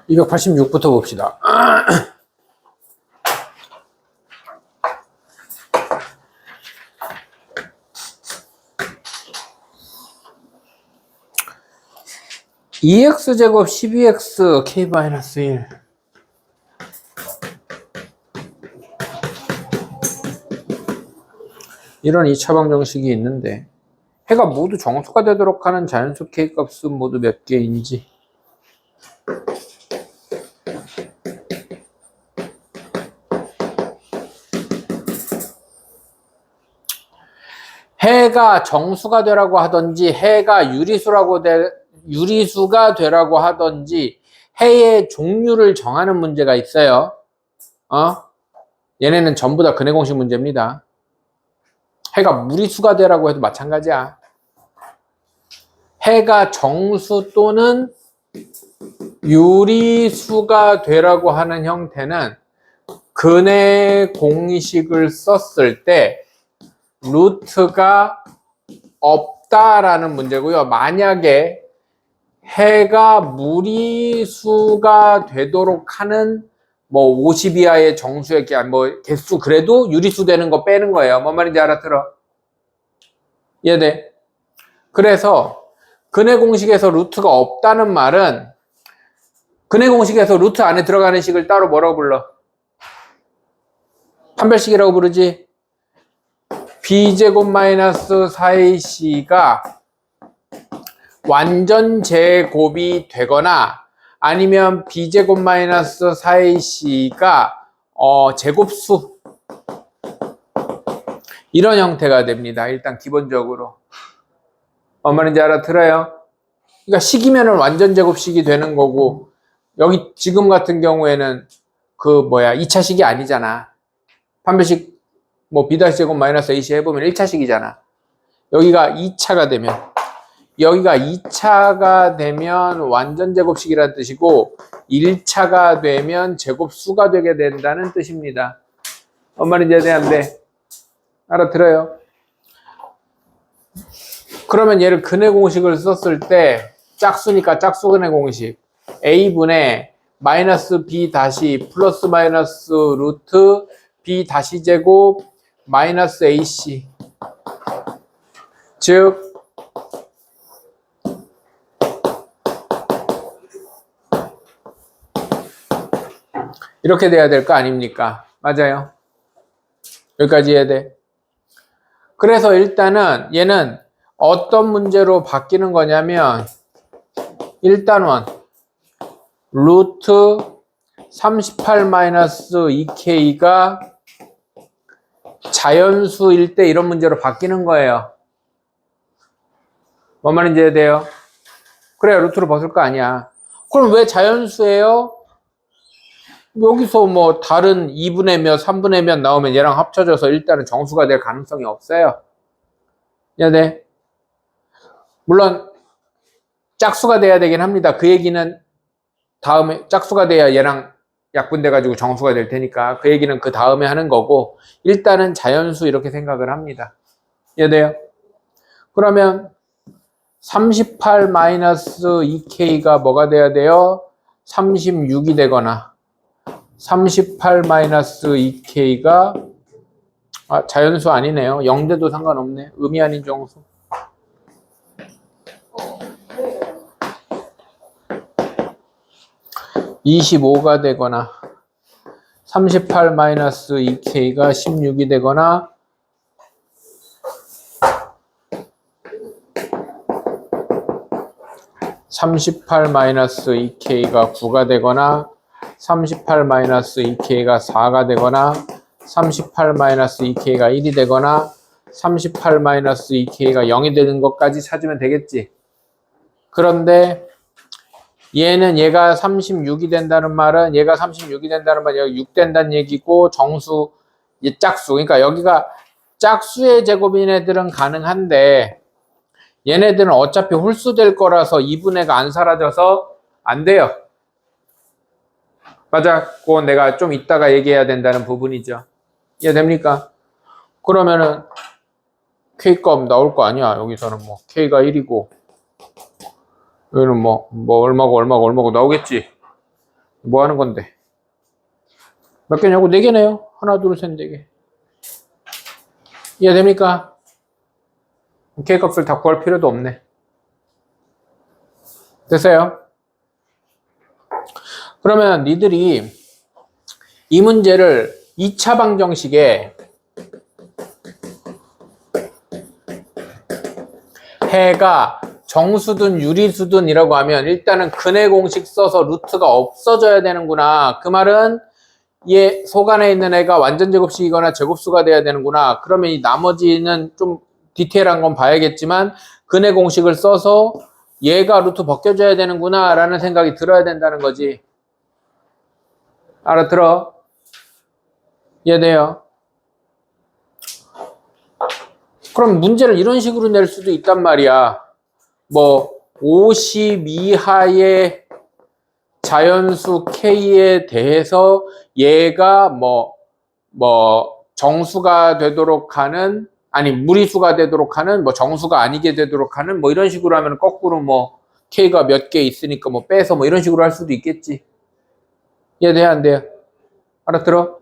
286부터 봅시다. (2x 제곱 12x k-1) 이런 2차 방정식이 있는데 해가 모두 정수가 되도록 하는 자연수 k 값은 모두 몇 개인지 해가 정수가 되라고 하든지 해가 유리수가 되라고 하든지 해의 종류를 정하는 문제가 있어요. 얘네는 전부 다 근해 공식 문제입니다. 해가 무리수가 되라고 해도 마찬가지야. 해가 정수 또는 유리수가 되라고 하는 형태는 근해 공식을 썼을 때 루트가 없다라는 문제고요. 만약에 해가 무리수가 되도록 하는 50 이하의 정수의 개수 그래도 유리수 되는 거 빼는 거예요. 뭔 말인지 알아들어? 이해돼? 그래서 근해 공식에서 루트가 없다는 말은 근해 공식에서 루트 안에 들어가는 식을 따로 뭐라고 불러? 판별식이라고 부르지? b제곱 마이너스 4ac가 완전 제곱이 되거나 아니면 b제곱 마이너스 4ac가 제곱수 이런 형태가 됩니다. 일단 기본적으로 뭔 말인지 알아들어요? 그러니까 식이면은 완전 제곱식이 되는 거고 여기 지금 같은 경우에는 2차식이 아니잖아. 판별식 b-제곱 마이너스 ac 해보면 1차식이잖아. 여기가 2차가 되면 완전 제곱식이라는 뜻이고 1차가 되면 제곱수가 되게 된다는 뜻입니다. 뭔 말인지 대한데 알아들어요? 그러면 얘를 근해 공식을 썼을 때 짝수니까 짝수 근해 공식 a분의 마이너스 b 다시 플러스 마이너스 루트 b 다시 제곱 마이너스 ac 즉 이렇게 돼야 될 거 아닙니까? 맞아요. 여기까지 해야 돼. 그래서 일단은 얘는 어떤 문제로 바뀌는 거냐면 일단은 루트 38-2k가 자연수일 때 이런 문제로 바뀌는 거예요. 뭔 말인지 해야 돼요? 그래야 루트로 벗을 거 아니야. 그럼 왜 자연수예요? 여기서 다른 2분의 몇, 3분의 몇 나오면 얘랑 합쳐져서 일단은 정수가 될 가능성이 없어요. 네. 물론 짝수가 돼야 되긴 합니다. 그 얘기는 다음에 짝수가 돼야 얘랑 약분돼 가지고 정수가 될 테니까 그 얘기는 그 다음에 하는 거고 일단은 자연수 이렇게 생각을 합니다. 이해돼요? 그러면 38-2k가 뭐가 돼야 돼요? 36이 되거나 38-2k가 자연수 아니네요. 0대도 상관없네. 의미 아닌 정수. 25가 되거나 38-2k가 16이 되거나 38-2k가 9가 되거나 38-2k가 4가 되거나 38-2k가 1이 되거나 38-2k가 0이 되는 것까지 찾으면 되겠지. 그런데 얘가 36이 된다는 말은 얘가 6 된다는 얘기고 정수, 짝수. 그러니까 여기가 짝수의 제곱인 애들은 가능한데 얘네들은 어차피 홀수 될 거라서 2분의가 안 사라져서 안 돼요. 맞아. 그건 내가 좀 이따가 얘기해야 된다는 부분이죠. 이해됩니까? 그러면은 K값 나올 거 아니야. 여기서는 K가 1이고 여기는 얼마고 나오겠지. 뭐 하는 건데? 몇 개냐고? 4개네요. 하나, 둘, 셋, 4개. 이해됩니까? K 값을 다 구할 필요도 없네. 됐어요? 그러면 니들이 이 문제를 2차 방정식에 해가 정수든 유리수든이라고 하면 일단은 근해 공식 써서 루트가 없어져야 되는구나. 그 말은 얘 속 안에 있는 애가 완전 제곱식이거나 제곱수가 돼야 되는구나. 그러면 이 나머지는 좀 디테일한 건 봐야겠지만 근해 공식을 써서 얘가 루트 벗겨져야 되는구나 라는 생각이 들어야 된다는 거지. 알아들어? 이해돼요? 그럼 문제를 이런 식으로 낼 수도 있단 말이야. 뭐 50 이하의 자연수 K에 대해서 얘가 뭐 정수가 되도록 하는, 아니 무리수가 되도록 하는, 뭐 정수가 아니게 되도록 하는, 뭐 이런 식으로 하면 거꾸로 뭐 K가 몇 개 있으니까 뭐 빼서 뭐 이런 식으로 할 수도 있겠지. 이해돼야 안 돼요? 알아들어?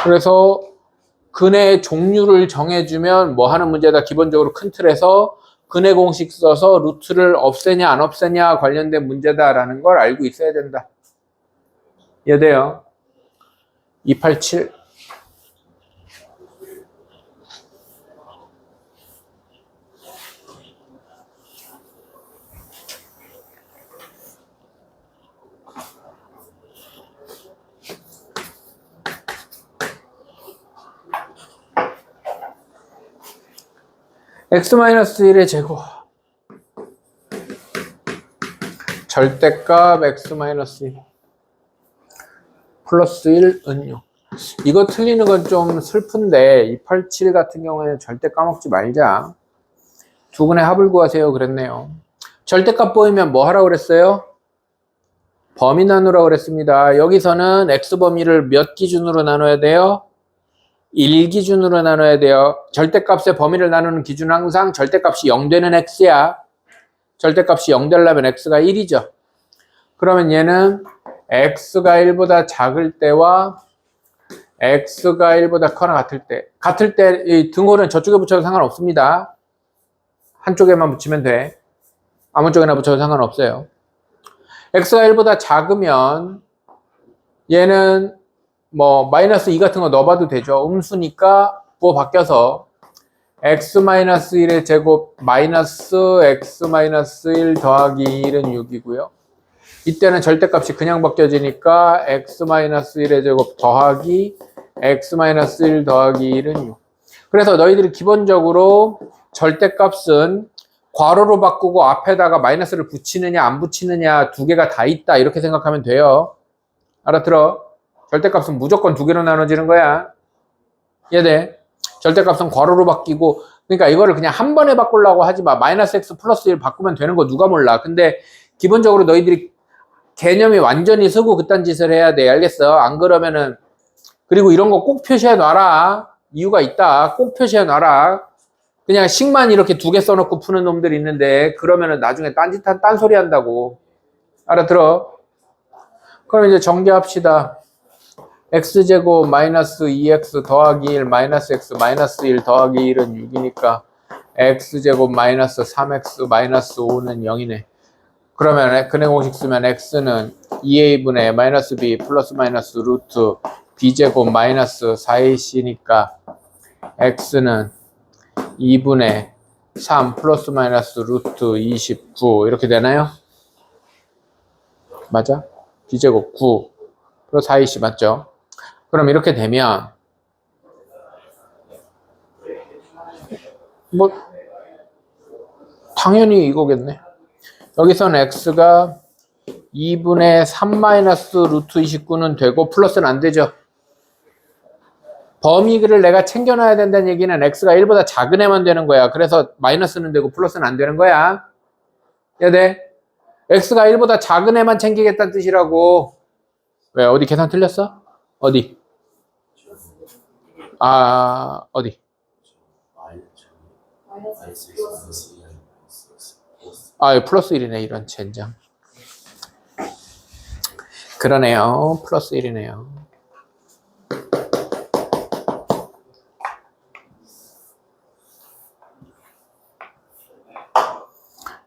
그래서 근해의 종류를 정해주면 뭐 하는 문제다. 기본적으로 큰 틀에서 근해 공식 써서 루트를 없애냐 안 없애냐 관련된 문제다라는 걸 알고 있어야 된다. 이해돼요? 287. x-1의 제곱 절대값 x-1 플러스 1 은요. 이거 틀리는 건 좀 슬픈데 287 같은 경우에는 절대 까먹지 말자. 두 분의 합을 구하세요 그랬네요. 절대값 보이면 뭐 하라고 그랬어요? 범위 나누라고 그랬습니다. 여기서는 x범위를 몇 기준으로 나눠야 돼요? 1 기준으로 나눠야 돼요. 절대값의 범위를 나누는 기준은 항상 절대값이 0 되는 x야. 절대값이 0 되려면 x가 1이죠. 그러면 얘는 x가 1보다 작을 때와 x가 1보다 커나 같을 때 이 등호는 저쪽에 붙여도 상관없습니다. 한쪽에만 붙이면 돼. 아무 쪽에나 붙여도 상관없어요. x가 1보다 작으면 얘는 뭐 마이너스 2 같은 거 넣어봐도 되죠. 음수니까 부호 바뀌어서 x-1의 제곱 마이너스 x-1 더하기 1은 6이고요. 이때는 절대값이 그냥 바뀌어지니까 x-1의 제곱 더하기 x-1 더하기 1은 6. 그래서 너희들이 기본적으로 절대값은 괄호로 바꾸고 앞에다가 마이너스를 붙이느냐 안 붙이느냐 두 개가 다 있다 이렇게 생각하면 돼요. 알아들어? 절대값은 무조건 두 개로 나눠지는 거야. 이해돼? 절대값은 괄호로 바뀌고, 그러니까 이거를 그냥 한 번에 바꾸려고 하지 마. 마이너스 x 플러스 1 바꾸면 되는 거 누가 몰라. 근데 기본적으로 너희들이 개념이 완전히 서고 그딴 짓을 해야 돼. 알겠어? 안 그러면은, 그리고 이런 거 꼭 표시해 놔라. 이유가 있다. 꼭 표시해 놔라. 그냥 식만 이렇게 두 개 써놓고 푸는 놈들이 있는데 그러면은 나중에 딴소리 한다고. 알아들어? 그럼 이제 정리합시다. x제곱 마이너스 2x 더하기 1 마이너스 x 마이너스 1 더하기 1은 6이니까 x제곱 마이너스 3x 마이너스 5는 0이네. 그러면 근해 공식 쓰면 x는 2a분의 마이너스 b 플러스 마이너스 루트 b제곱 마이너스 4ac니까 x는 2분의 3 플러스 마이너스 루트 29 이렇게 되나요? 맞아? b제곱 9 플러스 4ac 맞죠? 그럼 이렇게 되면 뭐 당연히 이거겠네. 여기서는 x가 2분의 3 마이너스 루트 29는 되고 플러스는 안 되죠. 범위를 내가 챙겨놔야 된다는 얘기는 x가 1보다 작은 애만 되는 거야. 그래서 마이너스는 되고 플러스는 안 되는 거야. 이해돼? x가 1보다 작은 애만 챙기겠다는 뜻이라고. 왜? 어디 계산 틀렸어? 어디? 어디? 플러스 1이네, 이런 젠장. 그러네요. 플러스 1이네요.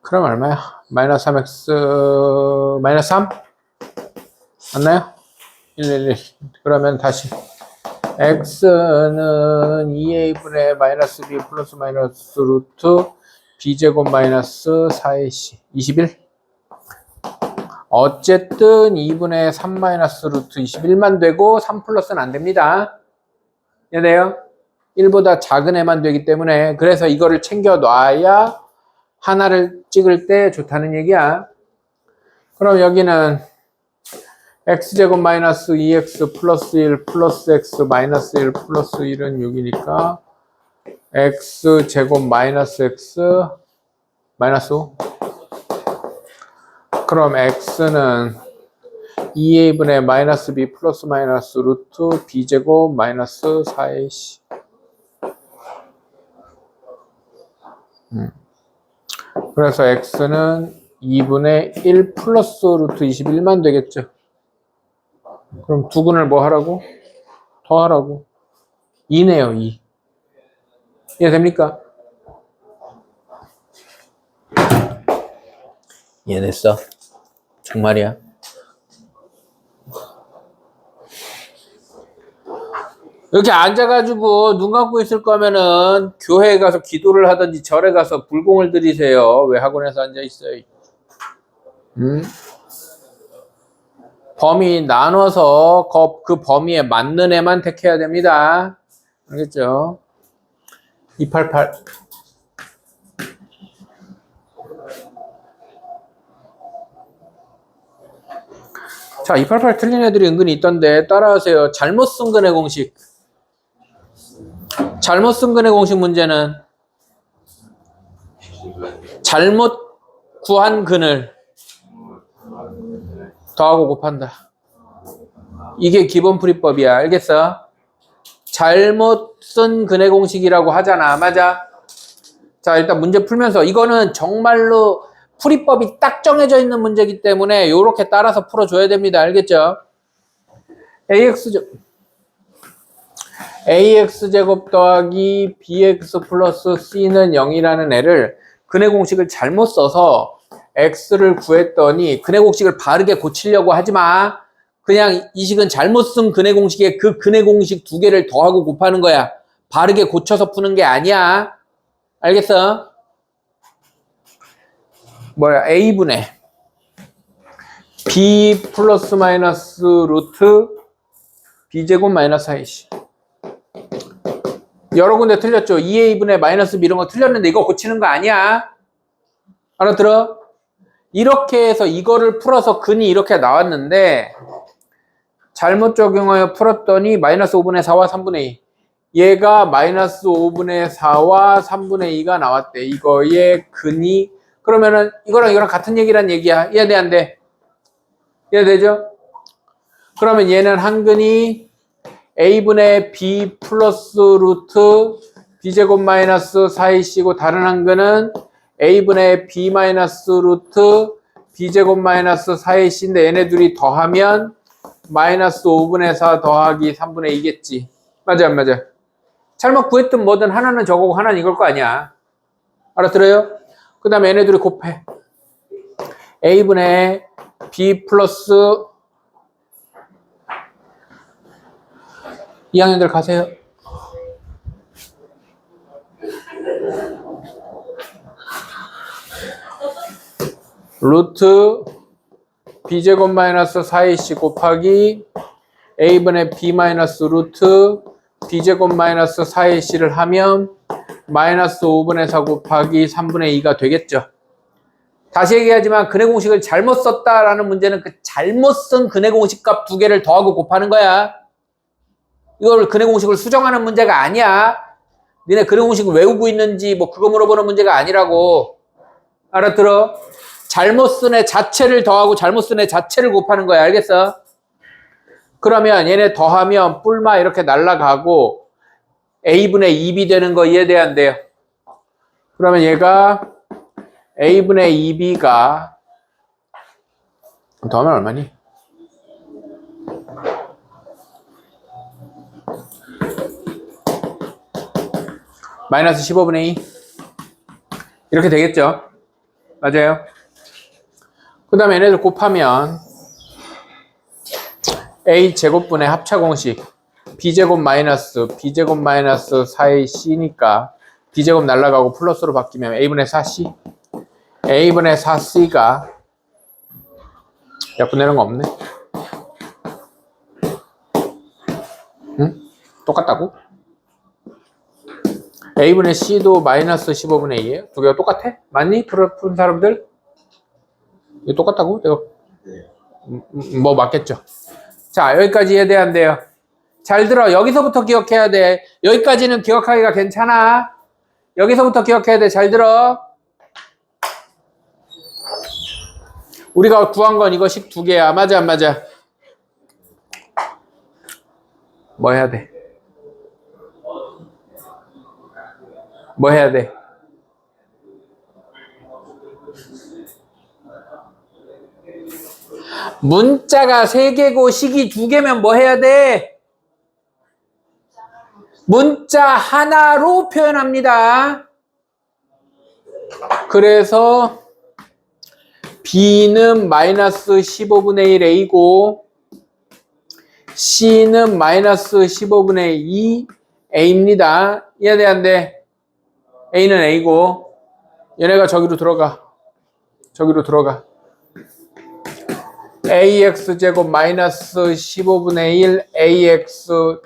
그럼 얼마야? 마이너스 3x 마이너스 3? 맞나요? 111. 그러면 다시 x는 2a분의 마이너스 b 플러스 마이너스 루트 b제곱 마이너스 4ac 21. 어쨌든 2분의 3 마이너스 루트 21만 되고 3 플러스는 안 됩니다. 이해돼요? 1보다 작은 애만 되기 때문에 그래서 이거를 챙겨 놔야 하나를 찍을 때 좋다는 얘기야. 그럼 여기는 x제곱 마이너스 2x 플러스 1 플러스 x 마이너스 1 플러스 1은 6이니까 x제곱 마이너스 x 마이너스 5. 그럼 x는 2a분의 마이너스 b 플러스 마이너스 루트 b제곱 마이너스 4ac. 그래서 x는 2분의 1 플러스 루트 21만 되겠죠. 그럼 두 근을 뭐 하라고? 더하라고. 2네요, 2. 이해됩니까? 이해됐어? 정말이야? 이렇게 앉아가지고 눈 감고 있을 거면은 교회에 가서 기도를 하든지 절에 가서 불공을 들이세요. 왜 학원에서 앉아있어요? 범위 나눠서 그 범위에 맞는 애만 택해야 됩니다. 알겠죠? 288. 자, 288 틀린 애들이 은근히 있던데 따라하세요. 잘못 쓴 근의 공식. 잘못 쓴 근의 공식 문제는 잘못 구한 근을 더하고 곱한다. 이게 기본 풀이법이야. 알겠어? 잘못 쓴 근의 공식이라고 하잖아. 맞아? 자, 일단 문제 풀면서 이거는 정말로 풀이법이 딱 정해져 있는 문제이기 때문에 이렇게 따라서 풀어줘야 됩니다. 알겠죠? ax제곱 더하기 bx 플러스 c는 0이라는 애를 근의 공식을 잘못 써서 x를 구했더니 근의 공식을 바르게 고치려고 하지 마. 그냥 이 식은 잘못 쓴 근의 공식에 그 근의 공식 두 개를 더하고 곱하는 거야. 바르게 고쳐서 푸는 게 아니야. 알겠어? a분의 b 플러스 마이너스 루트 b제곱 마이너스 4ac. 여러 군데 틀렸죠? 2a분의 마이너스 b 이런 거 틀렸는데 이거 고치는 거 아니야. 알아들어? 이렇게 해서 이거를 풀어서 근이 이렇게 나왔는데 잘못 적용하여 풀었더니 마이너스 5분의 4와 3분의 2. 얘가 마이너스 5분의 4와 3분의 2가 나왔대. 이거의 근이 그러면은 이거랑 이거랑 같은 얘기란 얘기야. 이해돼 안 돼? 이해되죠? 그러면 얘는 한 근이 a분의 b 플러스 루트 b제곱 마이너스 4ac고 다른 한 근은 a분의 b 마이너스 루트 b제곱 마이너스 4ac인데 얘네 둘이 더하면 마이너스 5분의 4 더하기 3분의 2겠지. 맞아 안 맞아? 잘못 구했든 뭐든 하나는 저거고 하나는 이걸 거 아니야. 알아들어요? 그 다음에 얘네 둘이 곱해. a분의 b 플러스 2학년들 가세요. 루트 b제곱 마이너스 4ac 곱하기 a분의 b 마이너스 루트 b제곱 마이너스 4ac를 하면 마이너스 5분의 4 곱하기 3분의 2가 되겠죠. 다시 얘기하지만 근의 공식을 잘못 썼다라는 문제는 그 잘못 쓴 근의 공식 값 두 개를 더하고 곱하는 거야. 이걸 근의 공식을 수정하는 문제가 아니야. 니네 근의 공식을 외우고 있는지 뭐 그거 물어보는 문제가 아니라고. 알아들어? 잘못 쓴 애 자체를 더하고 잘못 쓴 애 자체를 곱하는 거야. 알겠어? 그러면 얘네 더하면 뿔마 이렇게 날라가고 a분의 2b 되는 거 이해돼야 안 돼요? 그러면 얘가 a분의 2b가 더하면 얼마니? 마이너스 15분의 2 이렇게 되겠죠. 맞아요. 그 다음에 얘네들 곱하면 a제곱분의 합차공식 b제곱 마이너스 b제곱 마이너스 4의 c니까 b제곱 날라가고 플러스로 바뀌면 a분의 4c a분의 4c가 약분되는 거 없네. 응? 똑같다고? a분의 c도 마이너스 15분의 2예요? 두 개가 똑같아? 맞니? 푼 사람들? 이거 똑같다고? 내가 뭐 맞겠죠. 자, 여기까지 이해돼야 안 돼요? 잘 들어. 여기서부터 기억해야 돼. 여기까지는 기억하기가 괜찮아. 여기서부터 기억해야 돼. 잘 들어. 우리가 구한 건 이거식 두 개야. 맞아 안 맞아? 뭐 해야 돼? 뭐 해야 돼? 문자가 3개고 식이 2개면 뭐 해야 돼? 문자 하나로 표현합니다. 그래서 B는 마이너스 15분의 1 A고 C는 마이너스 15분의 2 A입니다. 이해돼 안 돼? A는 A고 얘네가 저기로 들어가. 저기로 들어가. AX제곱 마이너스 15분의 1 AX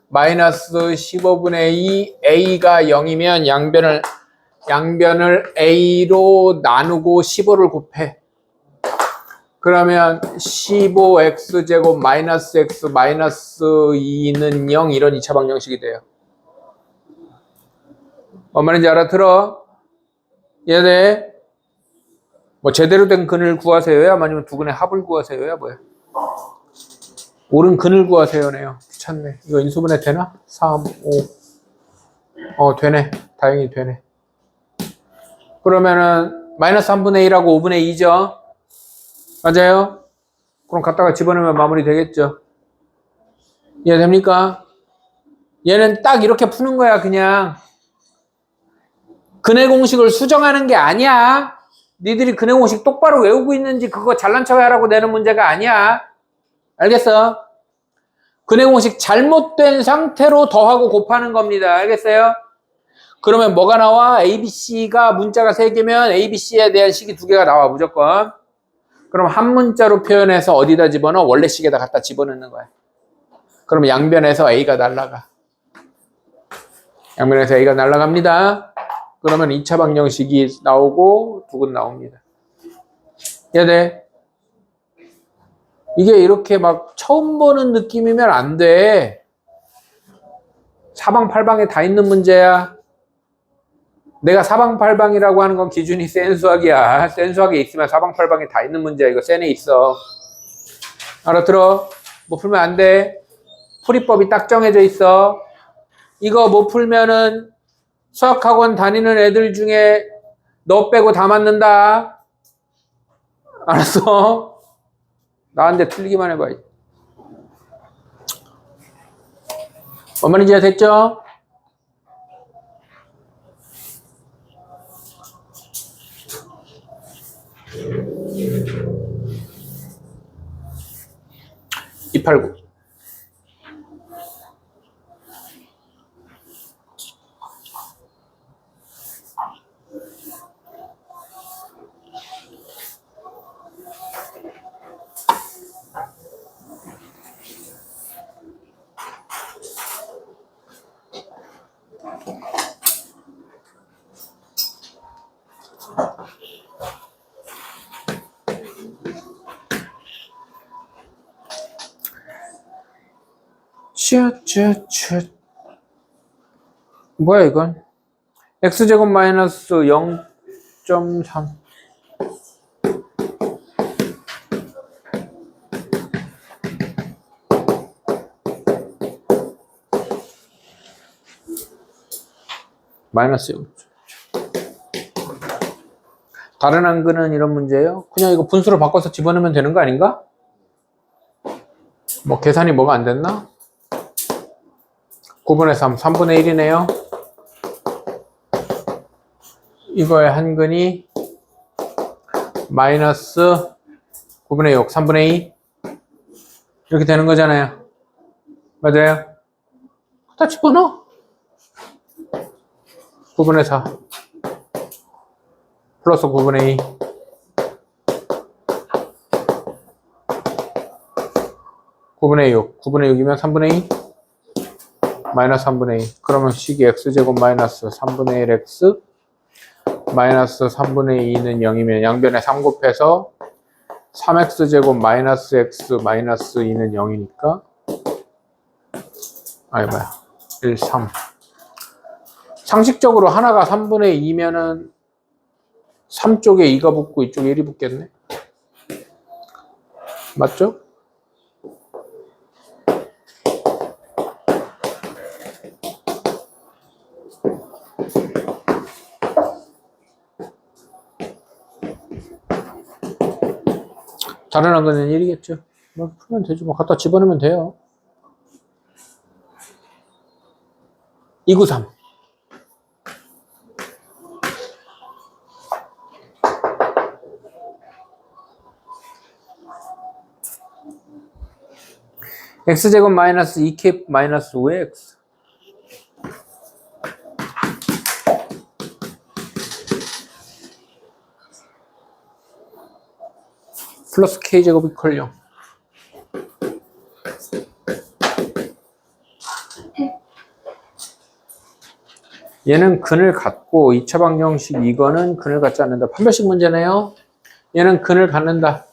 마이너스 15분의 2 A가 0이면 양변을 A로 나누고 15를 곱해. 그러면 15X제곱 마이너스 X 마이너스 2는 0 이런 2차 방정식이 돼요. 뭔 말인지 알아들어? 얘네 뭐 제대로 된 근을 구하세요야? 아니면 두 근의 합을 구하세요야? 뭐야? 옳은 근을 구하세요네요. 귀찮네. 이거 인수분해 되나? 3, 5. 되네. 다행히 되네. 그러면은 마이너스 3분의 1하고 5분의 2죠? 맞아요? 그럼 갖다가 집어넣으면 마무리 되겠죠? 이해됩니까? 얘는 딱 이렇게 푸는 거야, 그냥. 근의 공식을 수정하는 게 아니야. 니들이 근의 공식 똑바로 외우고 있는지 그거 잘난 척 하라고 내는 문제가 아니야. 알겠어? 근의 공식 잘못된 상태로 더하고 곱하는 겁니다. 알겠어요? 그러면 뭐가 나와? ABC가 문자가 3개면 ABC에 대한 식이 2개가 나와 무조건. 그럼 한 문자로 표현해서 어디다 집어넣어? 원래 식에다 갖다 집어넣는 거야. 그럼 양변에서 A가 날아가. 양변에서 A가 날아갑니다. 그러면 2차 방정식이 나오고 두 근 나옵니다. 이해돼? 이게 이렇게 막 처음 보는 느낌이면 안 돼. 사방팔방에 다 있는 문제야. 내가 사방팔방이라고 하는 건 기준이 센 수학이야. 센 수학에 있으면 사방팔방에 다 있는 문제야. 이거 센에 있어. 알아들어? 못 풀면 안 돼. 풀이법이 딱 정해져 있어. 이거 못 풀면은 수학학원 다니는 애들 중에 너 빼고 다 맞는다. 알았어? 나한테 틀리기만 해봐. 뭔 말인지 이해됐죠? (289) 뭐야 이건? x제곱 마이너스 0.3 마이너스 0. 다른 한근은 이런 문제예요? 그냥 이거 분수로 바꿔서 집어넣으면 되는 거 아닌가? 뭐 계산이 뭐가 안 됐나? 9분의 3, 3분의 1이네요. 이거의 한근이 마이너스 9분의 6, 3분의 2 이렇게 되는 거잖아요. 맞아요? 다 집어넣어. 9분의 4 플러스 9분의 2 9분의 6 9분의 6이면 3분의 2 마이너스 3분의 2 그러면 식이 x제곱 마이너스 3분의 1x 마이너스 3분의 2는 0이면 양변에 3 곱해서 3x제곱 마이너스 x 마이너스 2는 0이니까 아니 뭐야 1, 3 상식적으로 하나가 3분의 2면은 3 쪽에 2가 붙고 이쪽에 1이 붙겠네. 맞죠? 다른 한근은 1이겠죠. 뭐 풀면 되지 뭐 갖다 집어넣으면 돼요. 293 x제곱 마이너스 2k 마이너스 5의 x 플러스 k제곱 이퀄 0 얘는 근을 갖고 2차 방정식 이거는 근을 갖지 않는다. 판별식 문제네요. 얘는 근을 갖는다.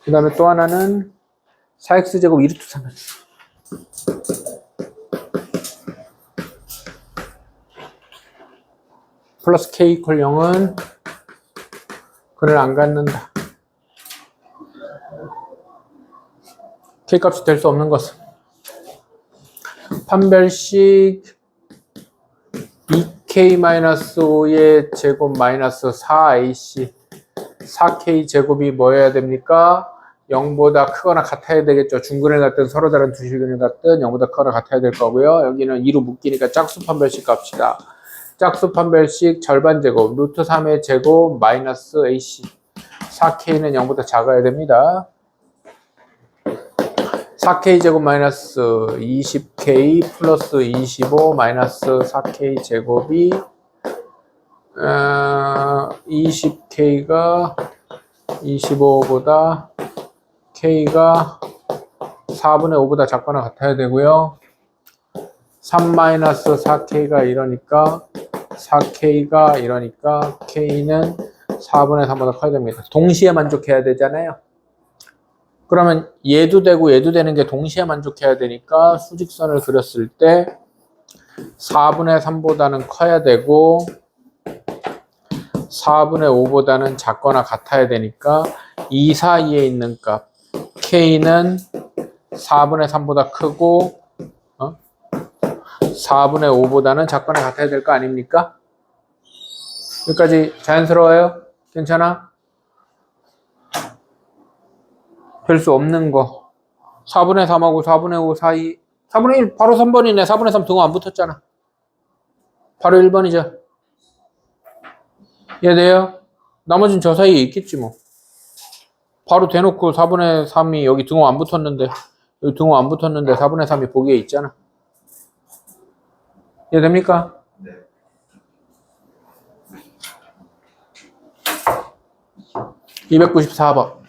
그 다음에 또 하나는 4x제곱 2루트 3x 플러스 k 이퀄 0은 근을 안 갖는다. k 값이 될 수 없는 것은 판별식 2k-5의 제곱 마이너스 4ac 4k 제곱이 뭐여야 됩니까? 0보다 크거나 같아야 되겠죠. 중근을 갖든 서로 다른 두 실근을 갖든 0보다 크거나 같아야 될 거고요. 여기는 2로 묶이니까 짝수 판별식 값이다. 짝수 판별식 절반 제곱 루트 3의 제곱 마이너스 ac 4k는 0보다 작아야 됩니다. 4k 제곱 마이너스 20k 플러스 25 마이너스 4k 제곱이 20k가 25보다 k가 4분의 5보다 작거나 같아야 되고요. 3 마이너스 4k가 이러니까 4k가 이러니까 k는 4분의 3보다 커야 됩니다. 동시에 만족해야 되잖아요. 그러면 얘도 되고 얘도 되는 게 동시에 만족해야 되니까 수직선을 그렸을 때 4분의 3보다는 커야 되고 4분의 5보다는 작거나 같아야 되니까 이 사이에 있는 값 k는 4분의 3보다 크고 4분의 5보다는 작거나 같아야 될 거 아닙니까? 여기까지 자연스러워요? 괜찮아? 될 수 없는 거 4분의 3하고 4분의 5 사이 4분의 1 바로 3번이네. 4분의 3 등호 안 붙었잖아. 바로 1번이죠. 이해돼요? 나머지는 저 사이에 있겠지 뭐. 바로 대놓고 4분의 3이 여기 등호 안 붙었는데 여기 등호 안 붙었는데 4분의 3이 보기에 있잖아. 이해됩니까? 네. (294번)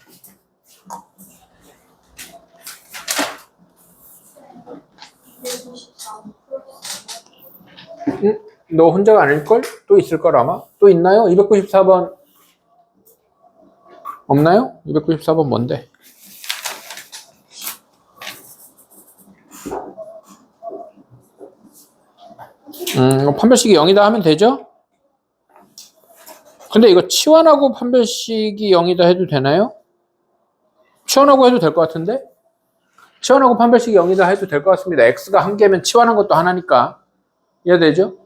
너 혼자가 아닐걸? 또 있을걸 아마? 또 있나요? 294번 없나요? 294번 뭔데? 판별식이 0이다 하면 되죠? 근데 이거 치환하고 판별식이 0이다 해도 되나요? 치환하고 해도 될 것 같은데? 치환하고 판별식이 0이다 해도 될 것 같습니다. x가 한 개면 치환한 것도 하나니까. 이해되죠?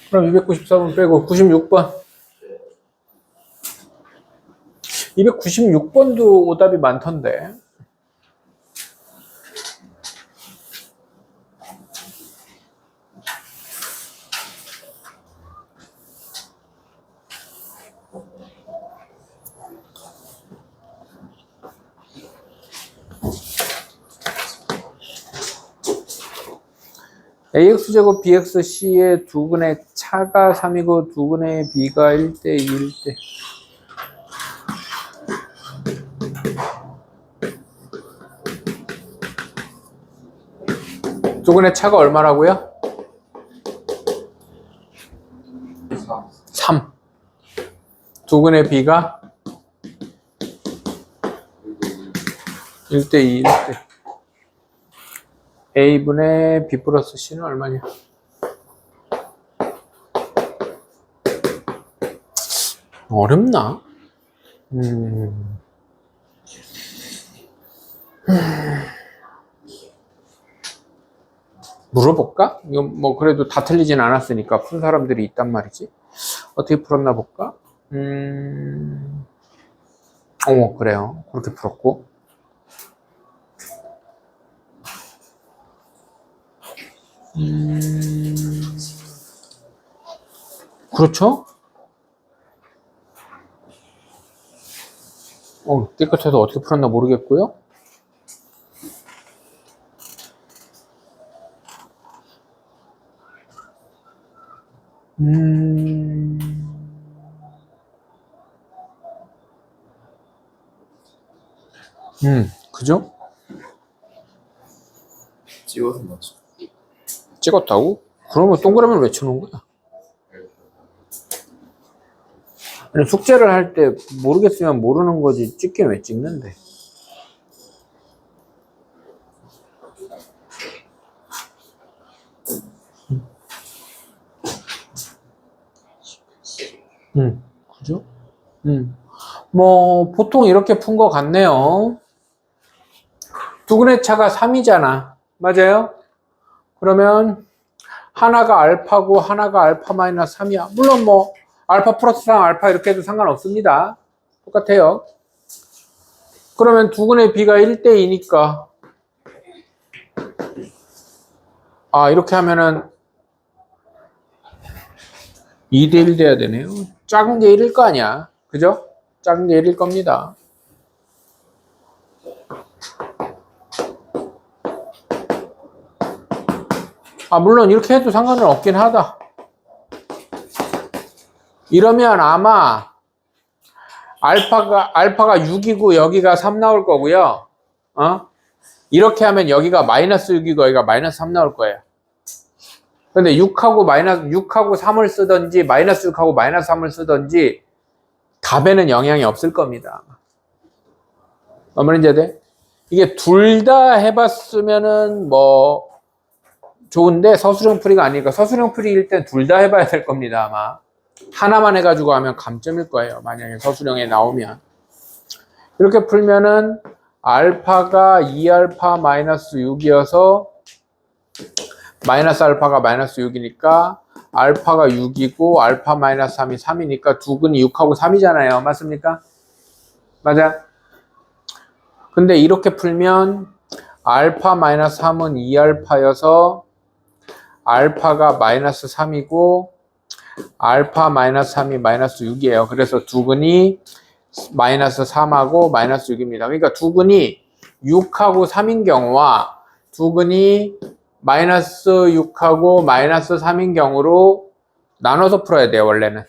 그럼 294번 빼고 96번 296번도 오답이 많던데 AX제곱 BXC의 두근의 차가 3이고 두근의 B가 1대 2일 때 두근의 차가 얼마라고요? 3. 두근의 B가 1대 2일 때 A분의 B 플러스 C는 얼마냐? 어렵나? 물어볼까? 이건 뭐 그래도 다 틀리진 않았으니까 푼 사람들이 있단 말이지. 어떻게 풀었나 볼까? 그래요. 그렇게 풀었고. 그렇죠? 깨끗해서 어떻게 풀었나 모르겠고요. 그죠? 찍어서 맞춰. 찍었다고? 그러면 동그라미를 왜 쳐놓은 거야? 아니, 숙제를 할 때 모르겠으면 모르는 거지 찍긴 왜 찍는데? 그죠? 뭐 보통 이렇게 푼 것 같네요. 두근의 차가 3이잖아. 맞아요? 그러면 하나가 알파고 하나가 알파 마이너스 3이야. 물론 뭐 알파 플러스 3 알파 이렇게 해도 상관없습니다. 똑같아요. 그러면 두근의 B가 1대 2니까 이렇게 하면은 2대 1 돼야 되네요. 작은 게 1일 거 아니야. 그죠? 작은 게 1일 겁니다. 물론 이렇게 해도 상관은 없긴 하다. 이러면 아마 알파가 6이고 여기가 3 나올 거고요. 이렇게 하면 여기가 마이너스 6이고 여기가 마이너스 3 나올 거예요. 근데 6하고 3을 쓰든지 마이너스 6하고 마이너스 3을 쓰든지 답에는 영향이 없을 겁니다. 말인지 돼? 이게 둘 다 해봤으면은 뭐 좋은데 서술형 풀이가 아니니까 서술형 풀이일 땐 둘 다 해봐야 될 겁니다. 아마 하나만 해가지고 하면 감점일 거예요. 만약에 서술형에 나오면 이렇게 풀면은 알파가 2알파 마이너스 6이어서 마이너스 알파가 마이너스 6이니까 알파가 6이고 알파 마이너스 3이 3이니까 두근이 6하고 3이잖아요. 맞습니까? 맞아? 근데 이렇게 풀면 알파 마이너스 3은 2알파여서 알파가 마이너스 3이고 알파 마이너스 3이 마이너스 6이에요. 그래서 두근이 마이너스 3하고 마이너스 6입니다. 그러니까 두근이 6하고 3인 경우와 두근이 마이너스 6하고 마이너스 3인 경우로 나눠서 풀어야 돼요. 원래는.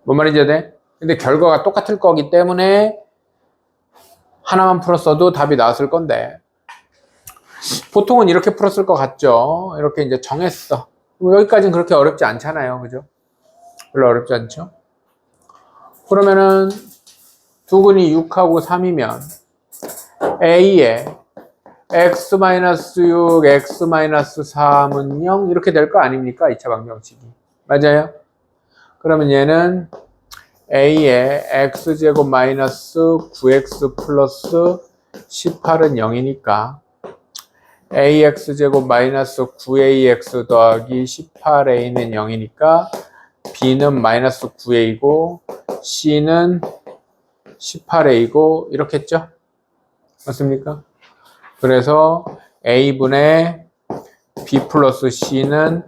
뭔 말인지 돼? 근데 결과가 똑같을 거기 때문에 하나만 풀었어도 답이 나왔을 건데 보통은 이렇게 풀었을 것 같죠. 이렇게 이제 정했어. 여기까지는 그렇게 어렵지 않잖아요. 그죠? 별로 어렵지 않죠? 그러면은 두근이 6하고 3이면 A에 x-6, x-3은 0 이렇게 될 거 아닙니까? 2차 방정식이. 맞아요? 그러면 얘는 A에 x제곱 마이너스 9x 플러스 18은 0이니까 ax제곱 마이너스 9ax 더하기 18a는 0이니까 b는 마이너스 9a고 c는 18a고 이렇게 했죠? 맞습니까? 그래서 a분의 b 플러스 c는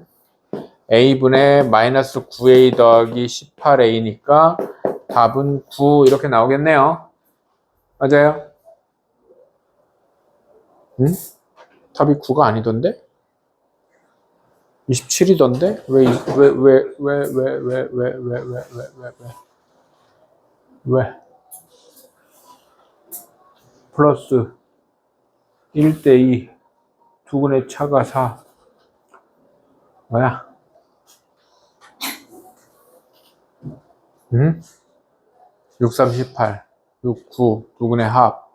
a분의 마이너스 9a 더하기 18a니까 답은 9 이렇게 나오겠네요. 맞아요? 응? 답이 9가 아니던데? 27이던데? 왜? 플러스 1대2 두근의 차가 4 뭐야? 응? 6, 3, 18 6, 9 두근의 합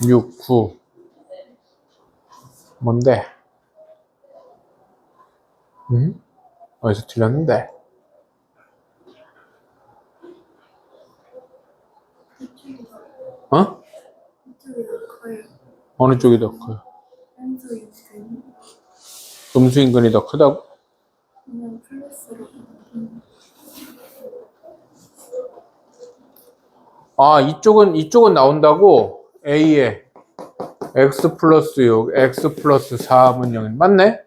6, 9 뭔데? 응? 어디서 틀렸는데? 어? 어느 쪽이 더 커요? 음수 인근이 더 크다고? 그냥 플러스로. 아, 이쪽은 나온다고? A에 x 플러스 6, x 플러스 4분 0. 맞네?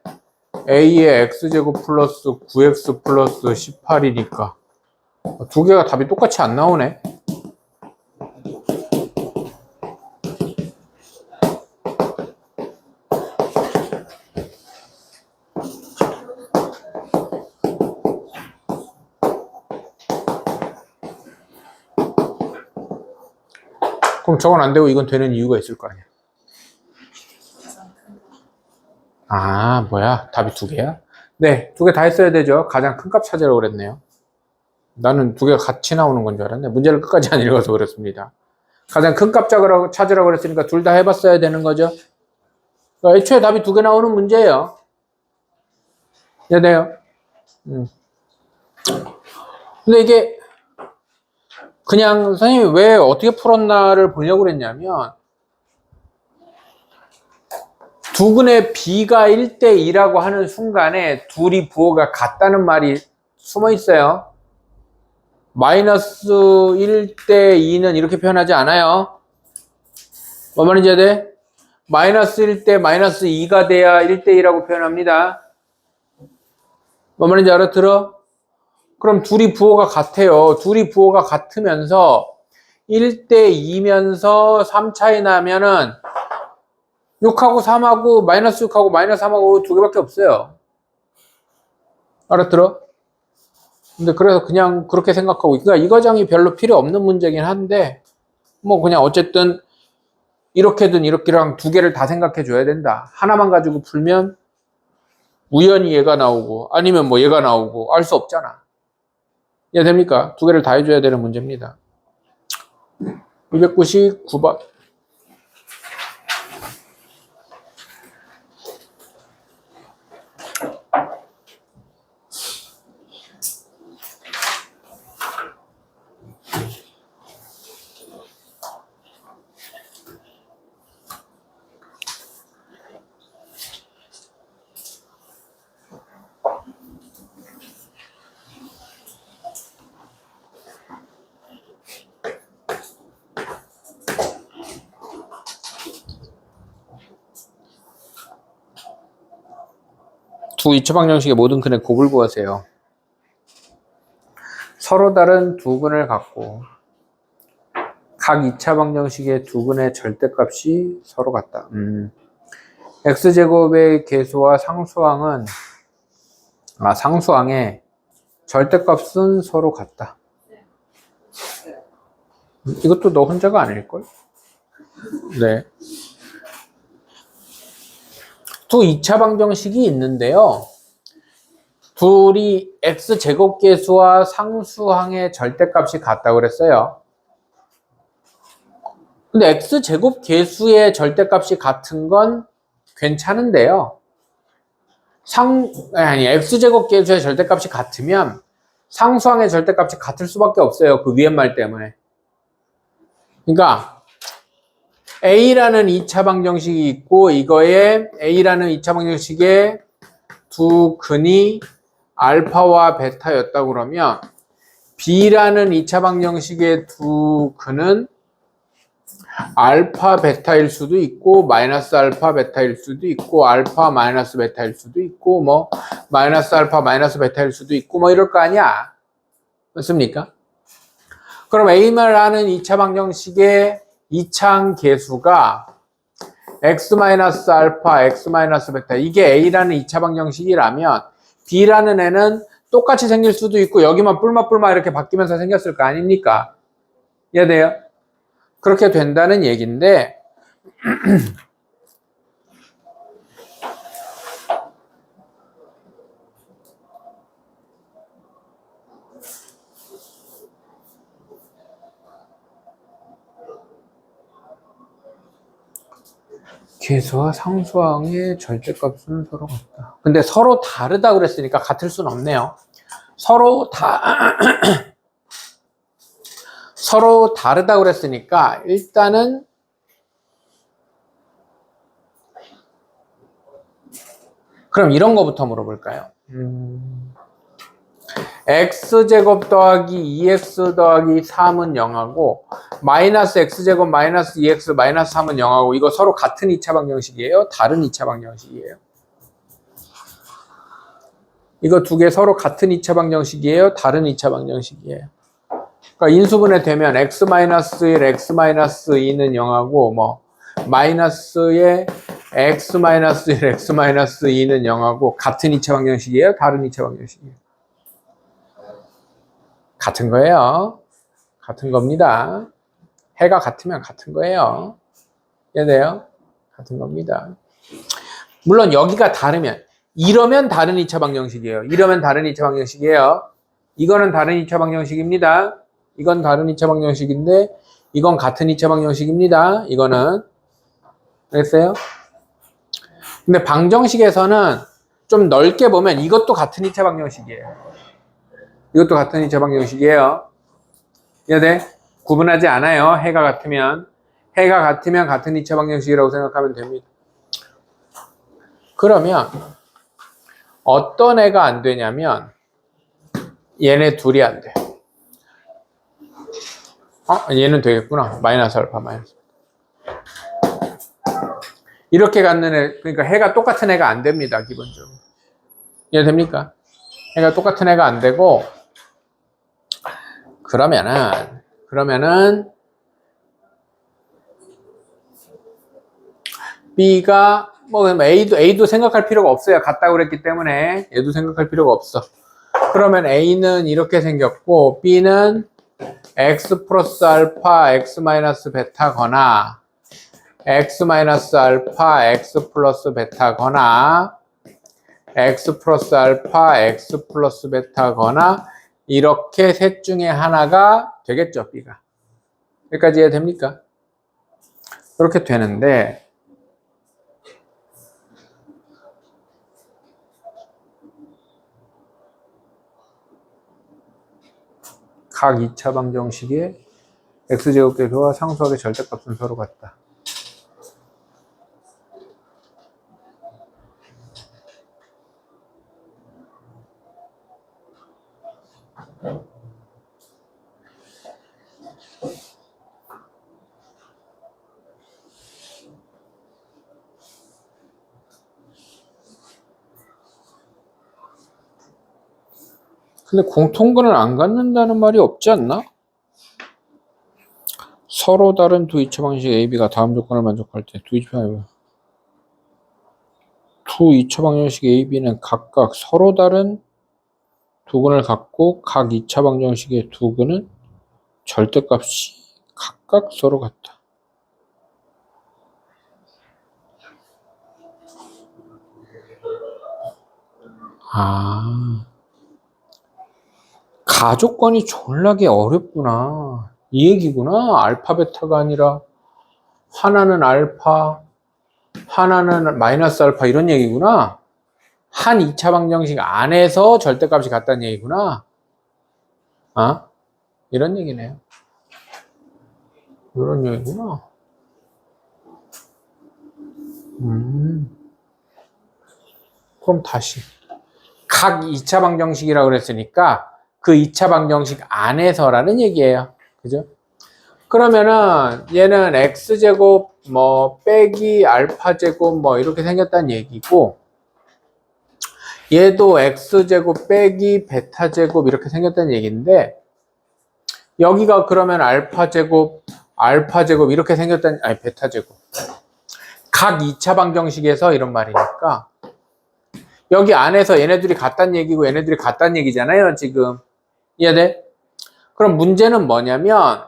A에 x제곱 플러스 9x 플러스 18이니까. 두 개가 답이 똑같이 안 나오네. 그럼 저건 안 되고 이건 되는 이유가 있을 거 아니야. 아, 뭐야? 답이 두 개야? 네, 두 개 다 했어야 되죠. 가장 큰 값 찾으라고 그랬네요. 나는 두 개가 같이 나오는 건 줄 알았네. 문제를 끝까지 안 읽어서 그렇습니다. 가장 큰 값 찾으라고 그랬으니까 둘 다 해봤어야 되는 거죠. 그러니까 애초에 답이 두 개 나오는 문제예요. 이해돼요? 근데 이게 그냥 선생님이 왜 어떻게 풀었나를 보려고 그랬냐면 두근의 B가 1대2라고 하는 순간에 둘이 부호가 같다는 말이 숨어 있어요. 마이너스 1대2는 이렇게 표현하지 않아요. 뭐 말인지 돼? 마이너스 1대 마이너스 2가 돼야 1대2라고 표현합니다. 뭐 말인지 알아들어? 그럼 둘이 부호가 같아요. 둘이 부호가 같으면서 1대2면서 3 차이 나면은 6하고 3하고 마이너스 6하고 마이너스 3하고 두 개밖에 없어요. 알아들어? 근데 그래서 그냥 그렇게 생각하고, 그러니까 이 과정이 별로 필요 없는 문제긴 한데, 뭐 그냥 어쨌든 이렇게든 이렇게랑 두 개를 다 생각해 줘야 된다. 하나만 가지고 풀면 우연히 얘가 나오고 아니면 뭐 얘가 나오고 알 수 없잖아. 이해됩니까? 두 개를 다 해줘야 되는 문제입니다. 299번. 두 이차 방정식의 모든 근의 곱을 구하세요. 서로 다른 두 근을 갖고 각 2차 방정식의 두 근의 절대값이 서로 같다. x제곱의 계수와 상수항의 절대값은 서로 같다. 이것도 너 혼자가 아닐걸? 네. 두 2차 방정식이 있는데요. 둘이 x제곱 계수와 상수항의 절대값이 같다고 그랬어요. 근데 x제곱 계수의 절대값이 같은 건 괜찮은데요. x제곱 계수의 절대값이 같으면 상수항의 절대값이 같을 수밖에 없어요. 그 위에 말 때문에. 그러니까 A라는 2차 방정식이 있고 이거에 A라는 2차 방정식의 두 근이 알파와 베타였다고 그러면 B라는 2차 방정식의 두 근은 알파 베타일 수도 있고 마이너스 알파 베타일 수도 있고 알파 마이너스 베타일 수도 있고 뭐 마이너스 알파 마이너스 베타일 수도 있고 뭐 이럴 거 아니야. 맞습니까? 그럼 A라는 2차 방정식의 이차항 계수가 x 마이너스 알파, x 마이너스 베타. 이게 A라는 2차 방정식이라면 B라는 애는 똑같이 생길 수도 있고 여기만 뿔마뿔마 이렇게 바뀌면서 생겼을 거 아닙니까? 이해돼요? 그렇게 된다는 얘기인데 계수와 상수항의 절대값은 서로 같다. 근데 서로 다르다 그랬으니까 같을 수는 없네요. 서로 다르다 그랬으니까 일단은 그럼 이런 거부터 물어볼까요? x제곱 더하기 2x 더하기 3은 0하고 마이너스 x제곱 마이너스 2x 마이너스 3은 0하고 이거 서로 같은 2차 방정식이에요? 다른 2차 방정식이에요? 이거 두 개 서로 같은 2차 방정식이에요? 다른 2차 방정식이에요? 그러니까 인수분해 되면 x 마이너스 1, x 마이너스 2는 0하고 뭐 마이너스의 x 마이너스 1, x 마이너스 2는 0하고 같은 2차 방정식이에요? 다른 2차 방정식이에요? 같은 거예요. 같은 겁니다. 해가 같으면 같은 거예요. 이해돼요? 같은 겁니다. 물론 여기가 다르면 이러면 다른 2차 방정식이에요. 이러면 다른 2차 방정식이에요. 이거는 다른 2차 방정식입니다. 이건 다른 2차 방정식인데 이건 같은 2차 방정식입니다. 이거는 알겠어요? 근데 방정식에서는 좀 넓게 보면 이것도 같은 2차 방정식이에요. 이것도 같은 2차 방정식이에요. 이해돼? 구분하지 않아요. 해가 같으면 같은 2차 방정식이라고 생각하면 됩니다. 그러면 어떤 애가 안 되냐면 얘네 둘이 안 돼. 얘는 되겠구나. 마이너스 알파 마이너스. 이렇게 갖는 애, 그러니까 해가 똑같은 애가 안 됩니다. 기본적으로. 이해됩니까? 해가 똑같은 애가 안 되고 그러면은 B가 뭐 A도 생각할 필요가 없어요. 같다고 그랬기 때문에 얘도 생각할 필요가 없어. 그러면 A는 이렇게 생겼고 B는 X 플러스 알파 X 마이너스 베타거나 X 마이너스 알파 X 플러스 베타거나 X 플러스 알파 X 플러스 베타거나 이렇게 셋 중에 하나가 되겠죠, B가. 여기까지 이해됩니까? 그렇게 되는데 각 2차 방정식의 x제곱계수와 상수학의 절대값은 서로 같다. 근데 공통근을 안 갖는다는 말이 없지 않나? 서로 다른 두 2차 방식 AB가 다음 조건을 만족할 때 두 2차 방정식 AB는 각각 서로 다른 두 근을 갖고 각 2차 방정식의 두 근은 절대값이 각각 서로 같다. 가조건이 졸라게 어렵구나. 이 얘기구나. 알파 베타가 아니라 하나는 알파, 하나는 마이너스 알파 이런 얘기구나. 한 2차 방정식 안에서 절대값이 같다는 얘기구나. 이런 얘기네요. 이런 얘기구나. 그럼 다시 각 2차 방정식이라고 그랬으니까 그 2차 방정식 안에서라는 얘기예요. 그죠? 그러면은 얘는 x제곱 뭐 빼기 알파제곱 뭐 이렇게 생겼다는 얘기고 얘도 x제곱 빼기 베타제곱 이렇게 생겼다는 얘기인데 여기가 그러면 알파제곱 이렇게 생겼다는 베타제곱 각 2차 방정식에서 이런 말이니까 여기 안에서 얘네들이 같다는 얘기고 얘네들이 같다는 얘기잖아요, 지금. 이해돼? 그럼 문제는 뭐냐면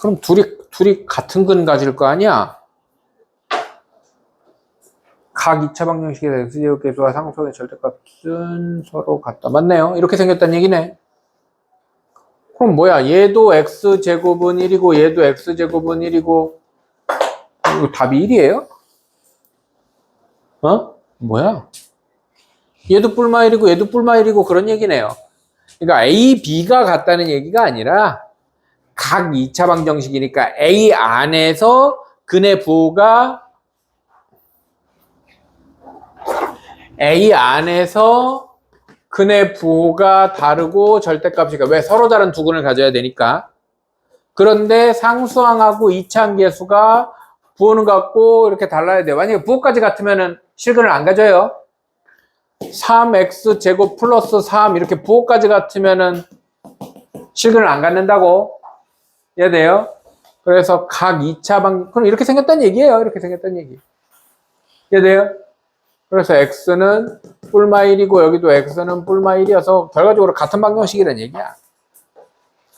그럼 둘이 같은 근 가질 거 아니야? 각 2차 방정식에서 x제곱계수와 상수의 절대값은 서로 같다. 맞네요. 이렇게 생겼다는 얘기네. 그럼 뭐야? 얘도 x제곱은 1이고 얘도 x제곱은 1이고 이거 답이 1이에요? 어? 뭐야? 얘도 뿔마 1이고 얘도 뿔마 1이고 그런 얘기네요. 그러니까 A, B가 같다는 얘기가 아니라 각 2차 방정식이니까 A 안에서 근의 부호가 A 안에서 근의 부호가 다르고 절대값이 왜 서로 다른 두 근을 가져야 되니까. 그런데 상수항하고 이차항계수가 부호는 같고 이렇게 달라야 돼요. 만약에 부호까지 같으면은 실근을 안 가져요. 3x제곱 플러스 3 이렇게 부호까지 같으면은 실근을 안 갖는다고. 이해돼요? 그래서 각 2차 방 그럼 이렇게 생겼다는 얘기예요. 이렇게 생겼다는 얘기. 이해돼요? 그래서 x는 뿔마 1이고 여기도 x는 뿔마 1이어서 결과적으로 같은 방정식이라는 얘기야.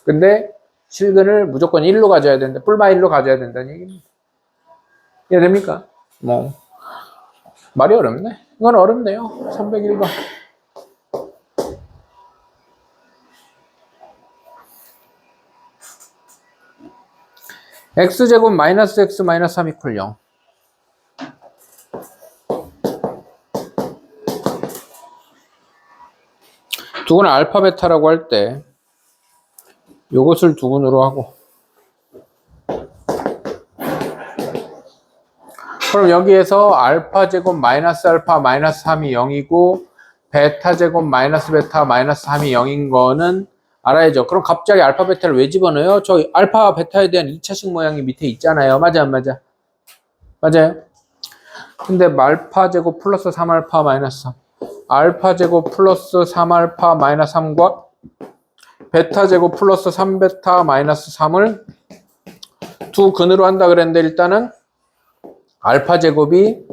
근데 실근을 무조건 1로 가져야 된다. 뿔마 1로 가져야 된다는 얘기입니다. 이해됩니까? 뭐 말이 어렵네. 이건 어렵네요. 301번. x제곱 마이너스 x 마이너스 3 이퀄 0. 두근을 알파 베타라고 할 때 요것을 두근으로 하고 그럼 여기에서 알파 제곱 마이너스 알파 마이너스 3이 0이고 베타 제곱 마이너스 베타 마이너스 3이 0인 거는 알아야죠. 그럼 갑자기 알파 베타를 왜 집어넣어요? 저 알파 베타에 대한 2차식 모양이 밑에 있잖아요. 맞아 안 맞아? 맞아요. 근데 알파 제곱 플러스 3알파 마이너스 3 알파 제곱 플러스 3알파 마이너스 3과 베타 제곱 플러스 3베타 마이너스 3을 두 근으로 한다 그랬는데 일단은 알파 제곱이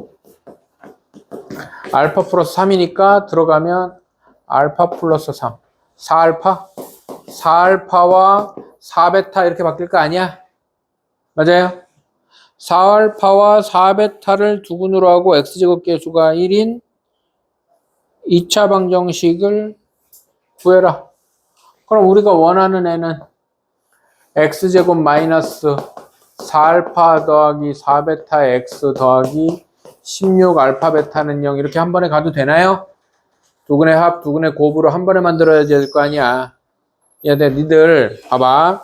알파 플러스 3이니까 들어가면 알파 플러스 3 4알파 4알파와 4베타 이렇게 바뀔 거 아니야? 맞아요? 4알파와 4베타를 두 근으로 하고 x제곱 계수가 1인 2차 방정식을 구해라. 그럼 우리가 원하는 애는 x제곱 마이너스 4알파 더하기 4베타 x 더하기 16 알파 베타는 0 이렇게 한 번에 가도 되나요? 두 근의 합, 두 근의 곱으로 한 번에 만들어야 될 거 아니야. 야, 니들 봐봐.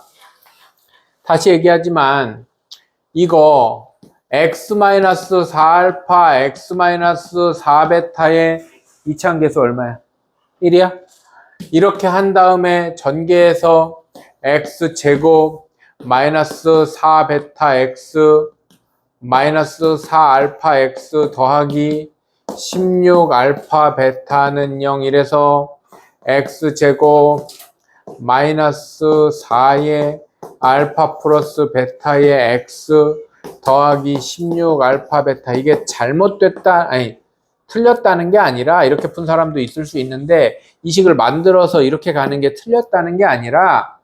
다시 얘기하지만 이거 x-4알파, x-4베타의 이차항계수 얼마야? 1이야? 이렇게 한 다음에 전개해서 x제곱 마이너스 4베타 x 마이너스 4알파 x 더하기 16 알파 베타는 0 이래서 x제곱 마이너스 4의 알파 플러스 베타의 x 더하기 16 알파 베타 이게 잘못됐다 아니 틀렸다는 게 아니라 이렇게 푼 사람도 있을 수 있는데 이 식을 만들어서 이렇게 가는 게 틀렸다는 게 아니라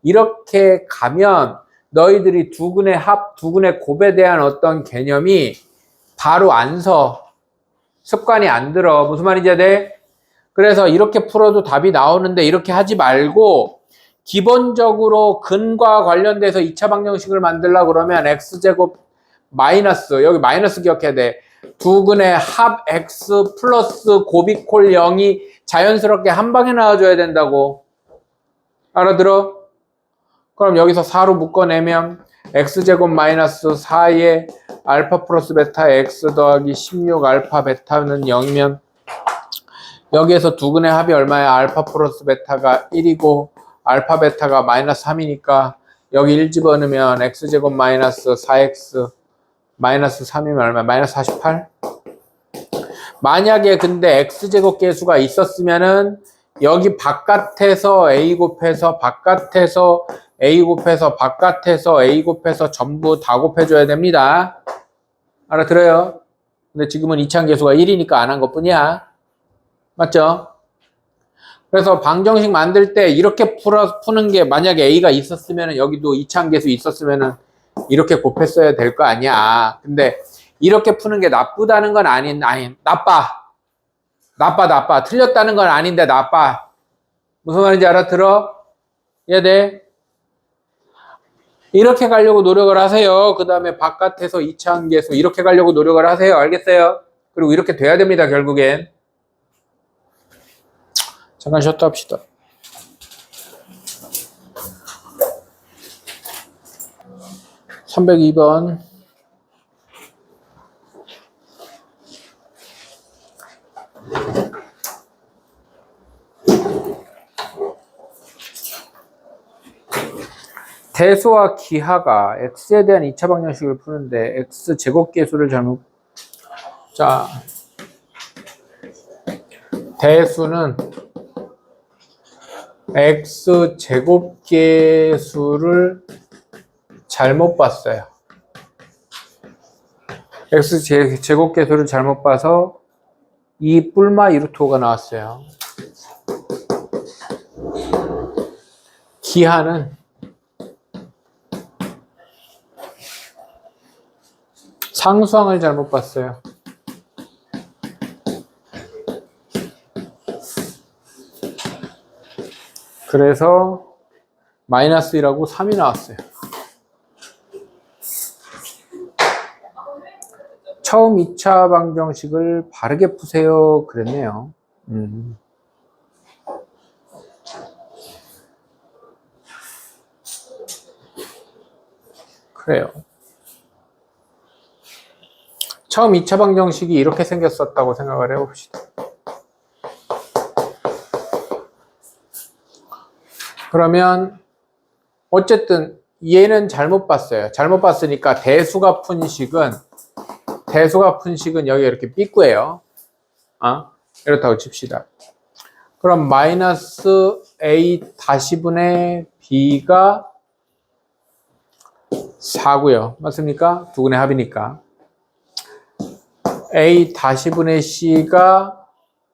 이렇게 가면 너희들이 두 근의 합, 두 근의 곱에 대한 어떤 개념이 바로 안 서. 습관이 안 들어. 무슨 말인지 돼? 그래서 이렇게 풀어도 답이 나오는데 이렇게 하지 말고 기본적으로 근과 관련돼서 2차 방정식을 만들려고 그러면 x제곱 마이너스 여기 마이너스 기억해야 돼. 두 근의 합 x 플러스 곱이퀄 0이 자연스럽게 한 방에 나와줘야 된다고. 알아들어? 그럼 여기서 4로 묶어내면 x제곱 마이너스 4의 알파 플러스 베타 x 더하기 16 알파 베타는 0이면 여기에서 두 근의 합이 얼마야? 알파 플러스 베타가 1이고 알파 베타가 마이너스 3이니까 여기 1 집어넣으면 x제곱 마이너스 4x 마이너스 3이면 얼마야? 마이너스 48? 만약에 근데 x제곱 계수가 있었으면은 여기 바깥에서 a 곱해서 바깥에서 A 곱해서 바깥에서 A 곱해서 전부 다 곱해줘야 됩니다. 알아들어요? 근데 지금은 이차함계수가 1이니까 안 한 것뿐이야. 맞죠? 그래서 방정식 만들 때 이렇게 푸는 게 만약에 A가 있었으면 여기도 이차함계수 있었으면 이렇게 곱했어야 될 거 아니야. 근데 이렇게 푸는 게 나쁘다는 건 아니, 나빠. 틀렸다는 건 아닌데 나빠. 무슨 말인지 알아들어? 이해돼? 이렇게 가려고 노력을 하세요. 그 다음에 바깥에서 이차함계수 이렇게 가려고 노력을 하세요. 알겠어요? 그리고 이렇게 돼야 됩니다. 결국엔. 잠깐 쉬었다 합시다. (302번) 대수와 기하가 x에 대한 2차 방정식을 푸는데 x 제곱계수를 잘못. 자, 대수는 x 제곱계수를 잘못 봤어요. x 제곱계수를 잘못 봐서 2 뿔마 2루트5가 나왔어요. 기하는 상수항을 잘못 봤어요. 그래서 마이너스 1하고 3이 나왔어요. 처음 2차 방정식을 바르게 푸세요. 그랬네요. 그래요. 처음 2차 방정식이 이렇게 생겼었다고 생각을 해봅시다. 그러면 어쨌든 얘는 잘못 봤어요. 잘못 봤으니까 대수가 푼 식은 여기 이렇게 삐꾸예요. 이렇다고 칩시다. 그럼 마이너스 a 다시분의 b가 4고요. 맞습니까? 두근의 합이니까. a 다시분의 c가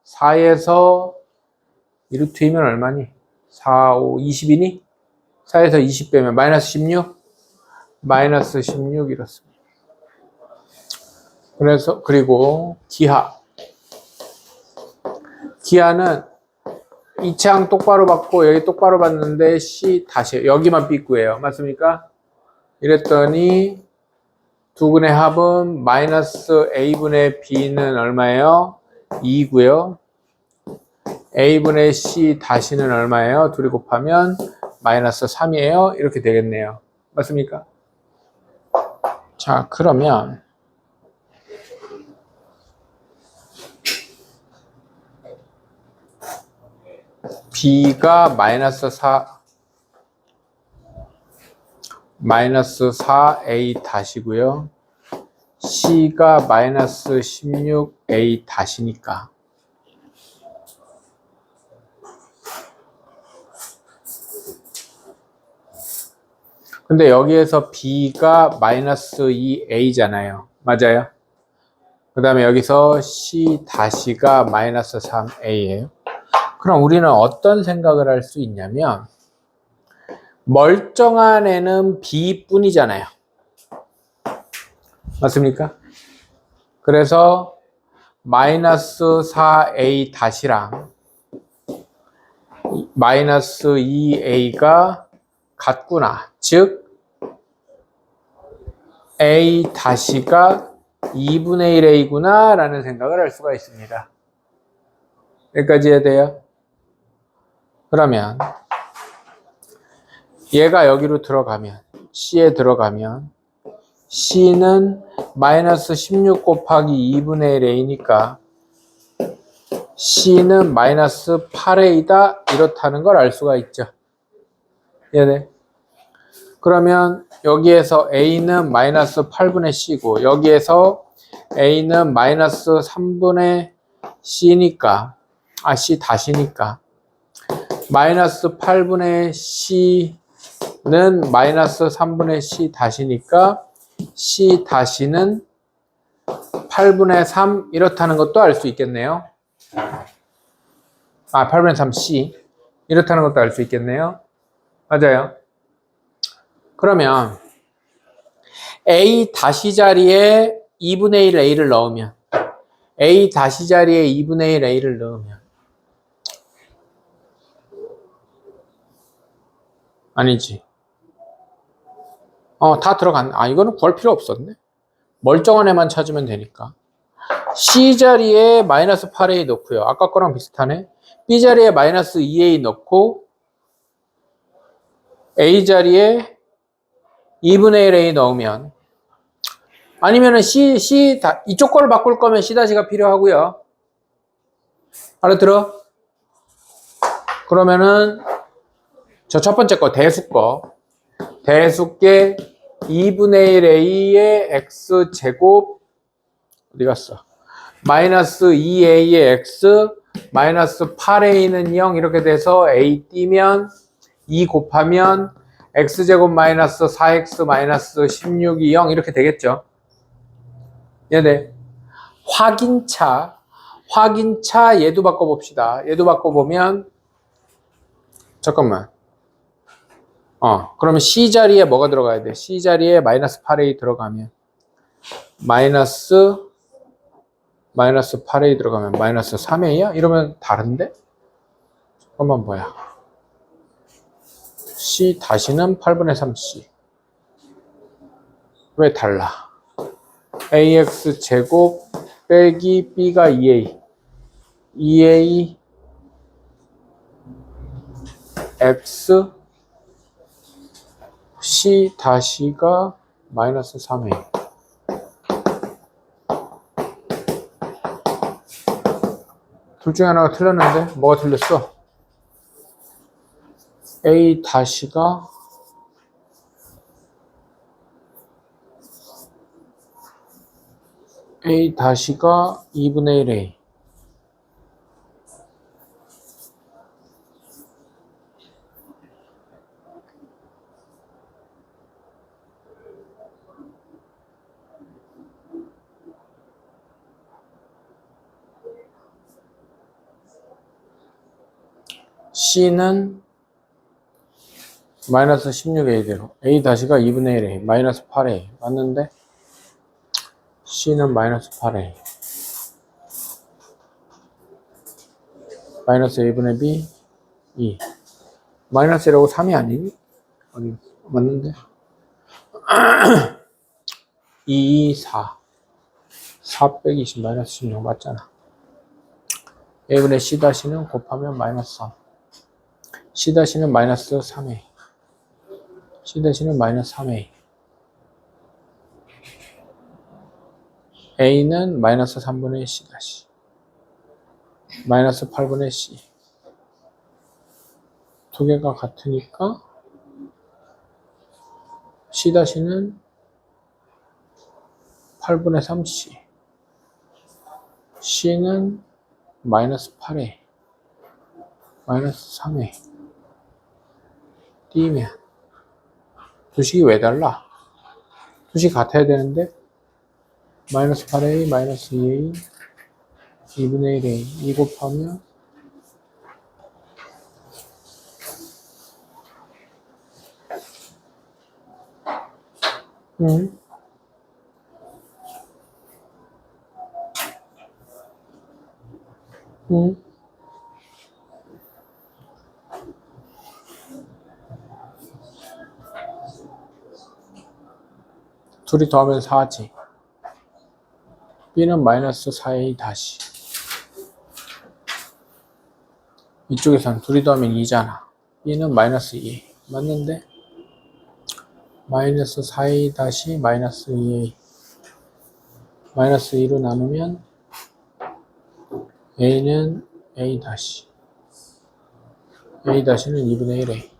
4에서 2루트이면 얼마니? 4, 5, 20이니? 4에서 20 빼면 마이너스 16? 마이너스 16 이렇습니다. 그래서 그리고 기하는 이차항 똑바로 받고 여기 똑바로 받는데 c 다시 여기만 삐꾸예요. 맞습니까? 이랬더니 두근의 합은 마이너스 a분의 b는 얼마예요? 2고요. a분의 c 다시는 얼마예요? 둘이 곱하면 마이너스 3이에요. 이렇게 되겠네요. 맞습니까? 자, 그러면 b가 마이너스 4a 다시고요. c가 마이너스 16a 다시니까 근데 여기에서 b가 마이너스 2a잖아요. 맞아요? 그 다음에 여기서 c 다시가 마이너스 3a예요. 그럼 우리는 어떤 생각을 할 수 있냐면 멀쩡한 애는 b뿐이잖아요. 맞습니까? 그래서 마이너스 4a 다시랑 마이너스 2a가 같구나. 즉 a 다시가 2분의 1a구나 라는 생각을 할 수가 있습니다. 여기까지 해야 돼요? 그러면 얘가 여기로 들어가면 C에 들어가면 C는 마이너스 16 곱하기 2분의 1a니까 C는 마이너스 8a다 이렇다는 걸 알 수가 있죠. 이해돼? 그러면 여기에서 A는 마이너스 8분의 C고 여기에서 A는 마이너스 3분의 C니까 C 다시니까 마이너스 8분의 C 마이너스 3분의 C 다시니까 C 다시는 8분의 3 이렇다는 것도 알 수 있겠네요. 8분의 3C 이렇다는 것도 알 수 있겠네요. 맞아요. 그러면 A 다시 자리에 2분의 1 A를 넣으면 A 다시 자리에 2분의 1 A를 넣으면 아니지. 다 들어갔네. 이거는 구할 필요 없었네. 멀쩡한 애만 찾으면 되니까. C 자리에 마이너스 8A 넣고요. 아까 거랑 비슷하네. B 자리에 마이너스 2A 넣고 A 자리에 2분의 1A 넣으면 아니면은 이쪽 거를 바꿀 거면 C-가 필요하고요. 알아들어? 그러면은 저 첫 번째 거 대수께 2분의 1A의 X제곱 어디 갔어? 마이너스 2A의 X 마이너스 8A는 0 이렇게 돼서 A 띄면 2 곱하면 X제곱 마이너스 4X 마이너스 16이 0 이렇게 되겠죠. 얘네 확인차 얘도 바꿔봅시다. 얘도 바꿔보면 잠깐만 그러면 C 자리에 뭐가 들어가야 돼? C 자리에 마이너스 8A 들어가면 마이너스 8A 들어가면 마이너스 3A야? 이러면 다른데? 잠깐만 뭐야? C 다시는 8분의 3C 왜 달라? AX 제곱 빼기 B가 2A X C 다시가 마이너스 3A 둘 중에 하나가 틀렸는데 뭐가 틀렸어? A 다시가 2분의 1A C는 마이너스 16A대로 A 다시가 2분의 1A 마이너스 8A 맞는데 C는 마이너스 8A 마이너스 A분의 B 2 마이너스 1하고 3이 아니니? 아니 맞는데 2, 4 4 빼기 20 마이너스 16 맞잖아. A분의 C 다시는 곱하면 마이너스 3 C 다시는 마이너스 3A C 다시는 마이너스 3A A는 마이너스 3분의 C 다시 마이너스 8분의 C 두 개가 같으니까 C 다시는 8분의 3C C는 마이너스 8A 마이너스 3A 띄면 두식이 왜 달라? 두식 같아야 되는데 마이너스 8A 마이너스 2A 2분의 1A 2 곱하면 둘이 더하면 4지. B는 마이너스 4A 다시. 이쪽에서는 둘이 더하면 2잖아. B는 마이너스 2A. 맞는데? 마이너스 4A 다시 마이너스 2A. 마이너스 2로 나누면 A는 A 다시. A 다시는 2분의 1A.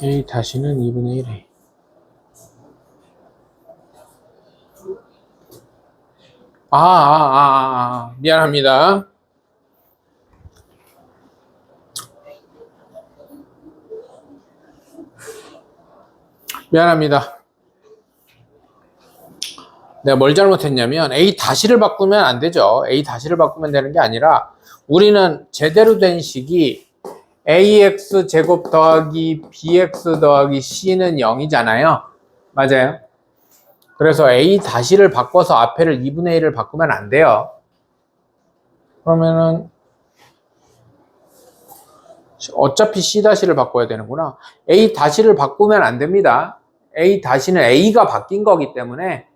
A 다시는 2분의 1A. 미안합니다. 미안합니다. 내가 뭘 잘못했냐면 A 다시를 바꾸면 안 되죠. A 다시를 바꾸면 되는 게 아니라 우리는 제대로 된 식이 ax 제곱 더하기 bx 더하기 c는 0이잖아요. 맞아요? 그래서 A 다시를 바꿔서 앞에를 2분의 1을 바꾸면 안 돼요. 그러면은 어차피 C 다시를 바꿔야 되는구나. A 다시를 바꾸면 안 됩니다. A 다시는 A가 바뀐 거기 때문에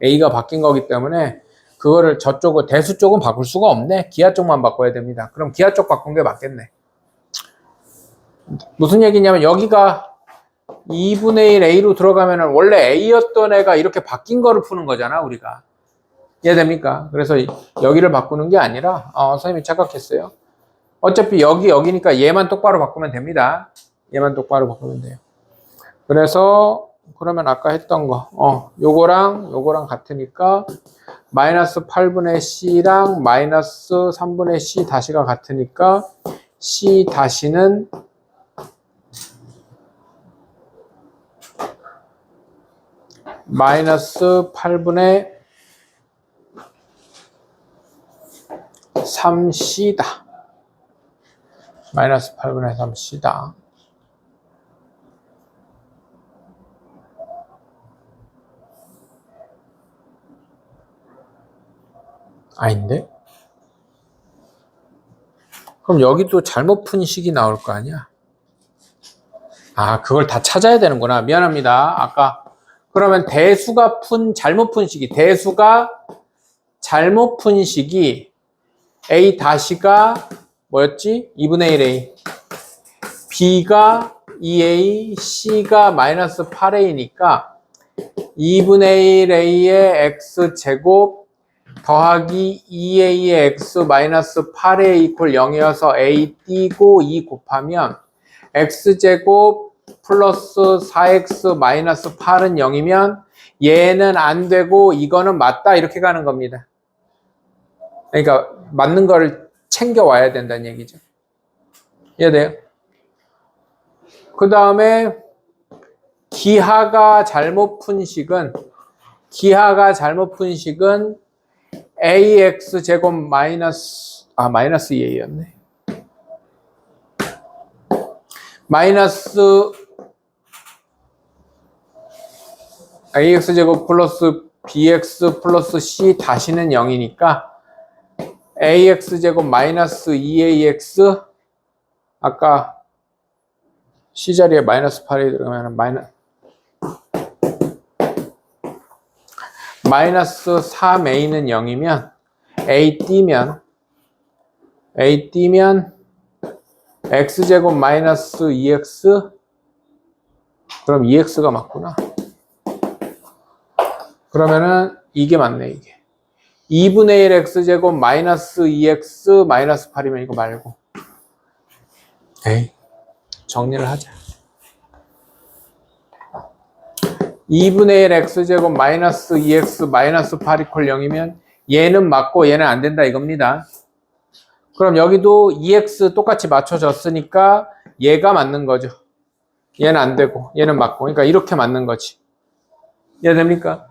A가 바뀐 거기 때문에 그거를 저쪽을 대수 쪽은 바꿀 수가 없네. 기하 쪽만 바꿔야 됩니다. 그럼 기하 쪽 바꾼 게 맞겠네. 무슨 얘기냐면 여기가 2분의 1 A로 들어가면은 원래 A였던 애가 이렇게 바뀐 거를 푸는 거잖아, 우리가. 이해됩니까? 그래서 여기를 바꾸는 게 아니라 선생님이 착각했어요. 어차피 여기니까 얘만 똑바로 바꾸면 됩니다. 얘만 똑바로 바꾸면 돼요. 그래서 그러면 아까 했던 거 요거랑 같으니까 마이너스 8분의 C랑 마이너스 3분의 C 다시가 같으니까 C 다시는 마이너스 8분의 3C다. 마이너스 8분의 3C다. 아닌데? 그럼 여기도 잘못 푼 식이 나올 거 아니야? 그걸 다 찾아야 되는구나. 미안합니다. 아까 그러면 대수가 잘못 푼 식이 잘못 푼 식이 A 다시가 뭐였지? 2분의 1A B가 2A C가 마이너스 8A니까 2분의 1A의 X제곱 더하기 2A의 X 마이너스 8A 이퀄 0이어서 A 띄고 2 곱하면 X제곱 플러스 4X 마이너스 8은 0이면 얘는 안 되고 이거는 맞다 이렇게 가는 겁니다. 그러니까 맞는 거를 챙겨와야 된다는 얘기죠. 이해돼요? 그 다음에 기하가 잘못 푼 식은 ax 제곱 마이너스 2a였네. 마이너스 ax 제곱 플러스 bx 플러스 c 다시는 0이니까 ax 제곱 마이너스 2ax 아까 c 자리에 마이너스 8이 들어가면 마이너스 3a는 0이면 a 띄면 x제곱 마이너스 2x 그럼 2x가 맞구나. 그러면은 이게 맞네. 이게 2분의 1 x제곱 마이너스 2x 마이너스 8이면 이거 말고 정리를 하자. 2분의 1 x제곱 마이너스 2x 마이너스 8 이퀄 0이면 얘는 맞고 얘는 안 된다 이겁니다. 그럼 여기도 2x 똑같이 맞춰졌으니까 얘가 맞는 거죠. 얘는 안 되고 얘는 맞고 그러니까 이렇게 맞는 거지. 이해됩니까?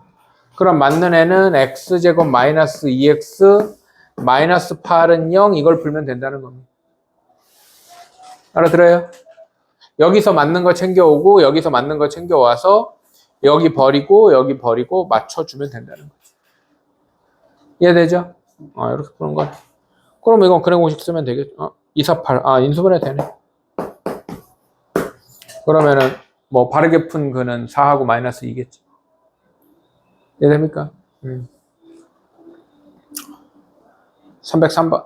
그럼 맞는 애는 x제곱 마이너스 2x 마이너스 8은 0 이걸 풀면 된다는 겁니다. 알아들어요? 여기서 맞는 거 챙겨오고 여기서 맞는 거 챙겨와서 여기 버리고 맞춰주면 된다는 거죠. 이해되죠? 이렇게 푸는 거. 그럼 이건 그래 공식 쓰면 되겠죠? 248. 인수분해 되네. 그러면은 뭐 바르게 푼 그는 4하고 마이너스 2겠지. 이해됩니까? 303번.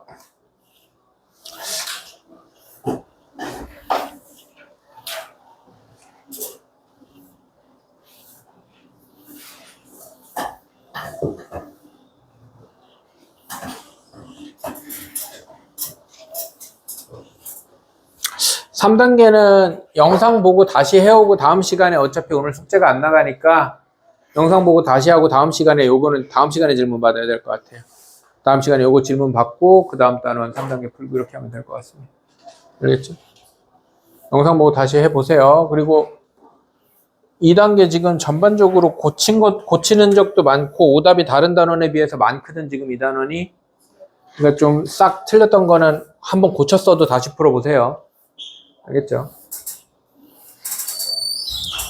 3단계는 영상 보고 다시 해오고 다음 시간에 어차피 오늘 숙제가 안 나가니까 영상 보고 다시 하고 다음 시간에 요거는 다음 시간에 질문 받아야 될 것 같아요. 다음 시간에 요거 질문 받고 그 다음 단원 3단계 풀고 이렇게 하면 될 것 같습니다. 알겠죠? 영상 보고 다시 해보세요. 그리고 2단계 지금 전반적으로 고치는 적도 많고 오답이 다른 단원에 비해서 많거든 지금 이 단원이. 그러니까 좀 싹 틀렸던 거는 한번 고쳤어도 다시 풀어보세요. 알겠죠?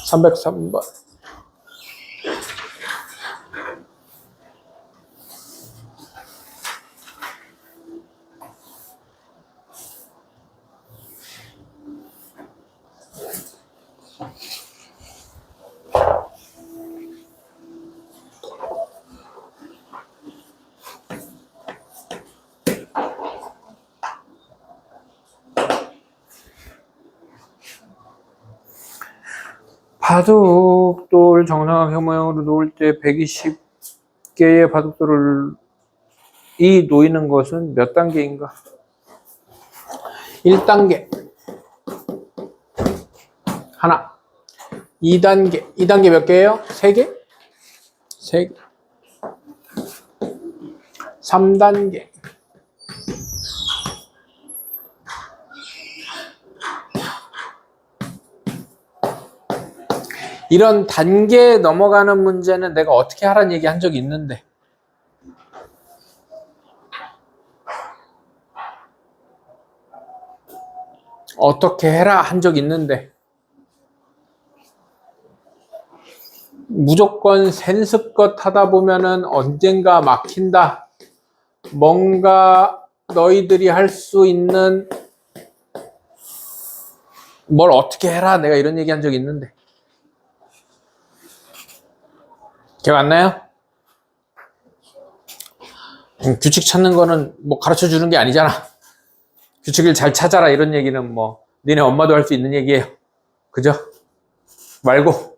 303번. 바둑돌 정사각 모양으로 놓을 때 120개의 바둑돌을 놓이는 것은 몇 단계인가? 1단계 하나. 2단계 몇 개예요? 3개? 3개. 3단계 이런 단계 넘어가는 문제는 내가 어떻게 하라는 얘기 한 적이 있는데 어떻게 해라 한 적 있는데 무조건 센스껏 하다 보면은 언젠가 막힌다. 뭔가 너희들이 할 수 있는 뭘 어떻게 해라 내가 이런 얘기 한 적 있는데 기억 안 나요? 규칙 찾는 거는 뭐 가르쳐 주는 게 아니잖아. 규칙을 잘 찾아라 이런 얘기는 뭐 니네 엄마도 할 수 있는 얘기예요. 그죠? 말고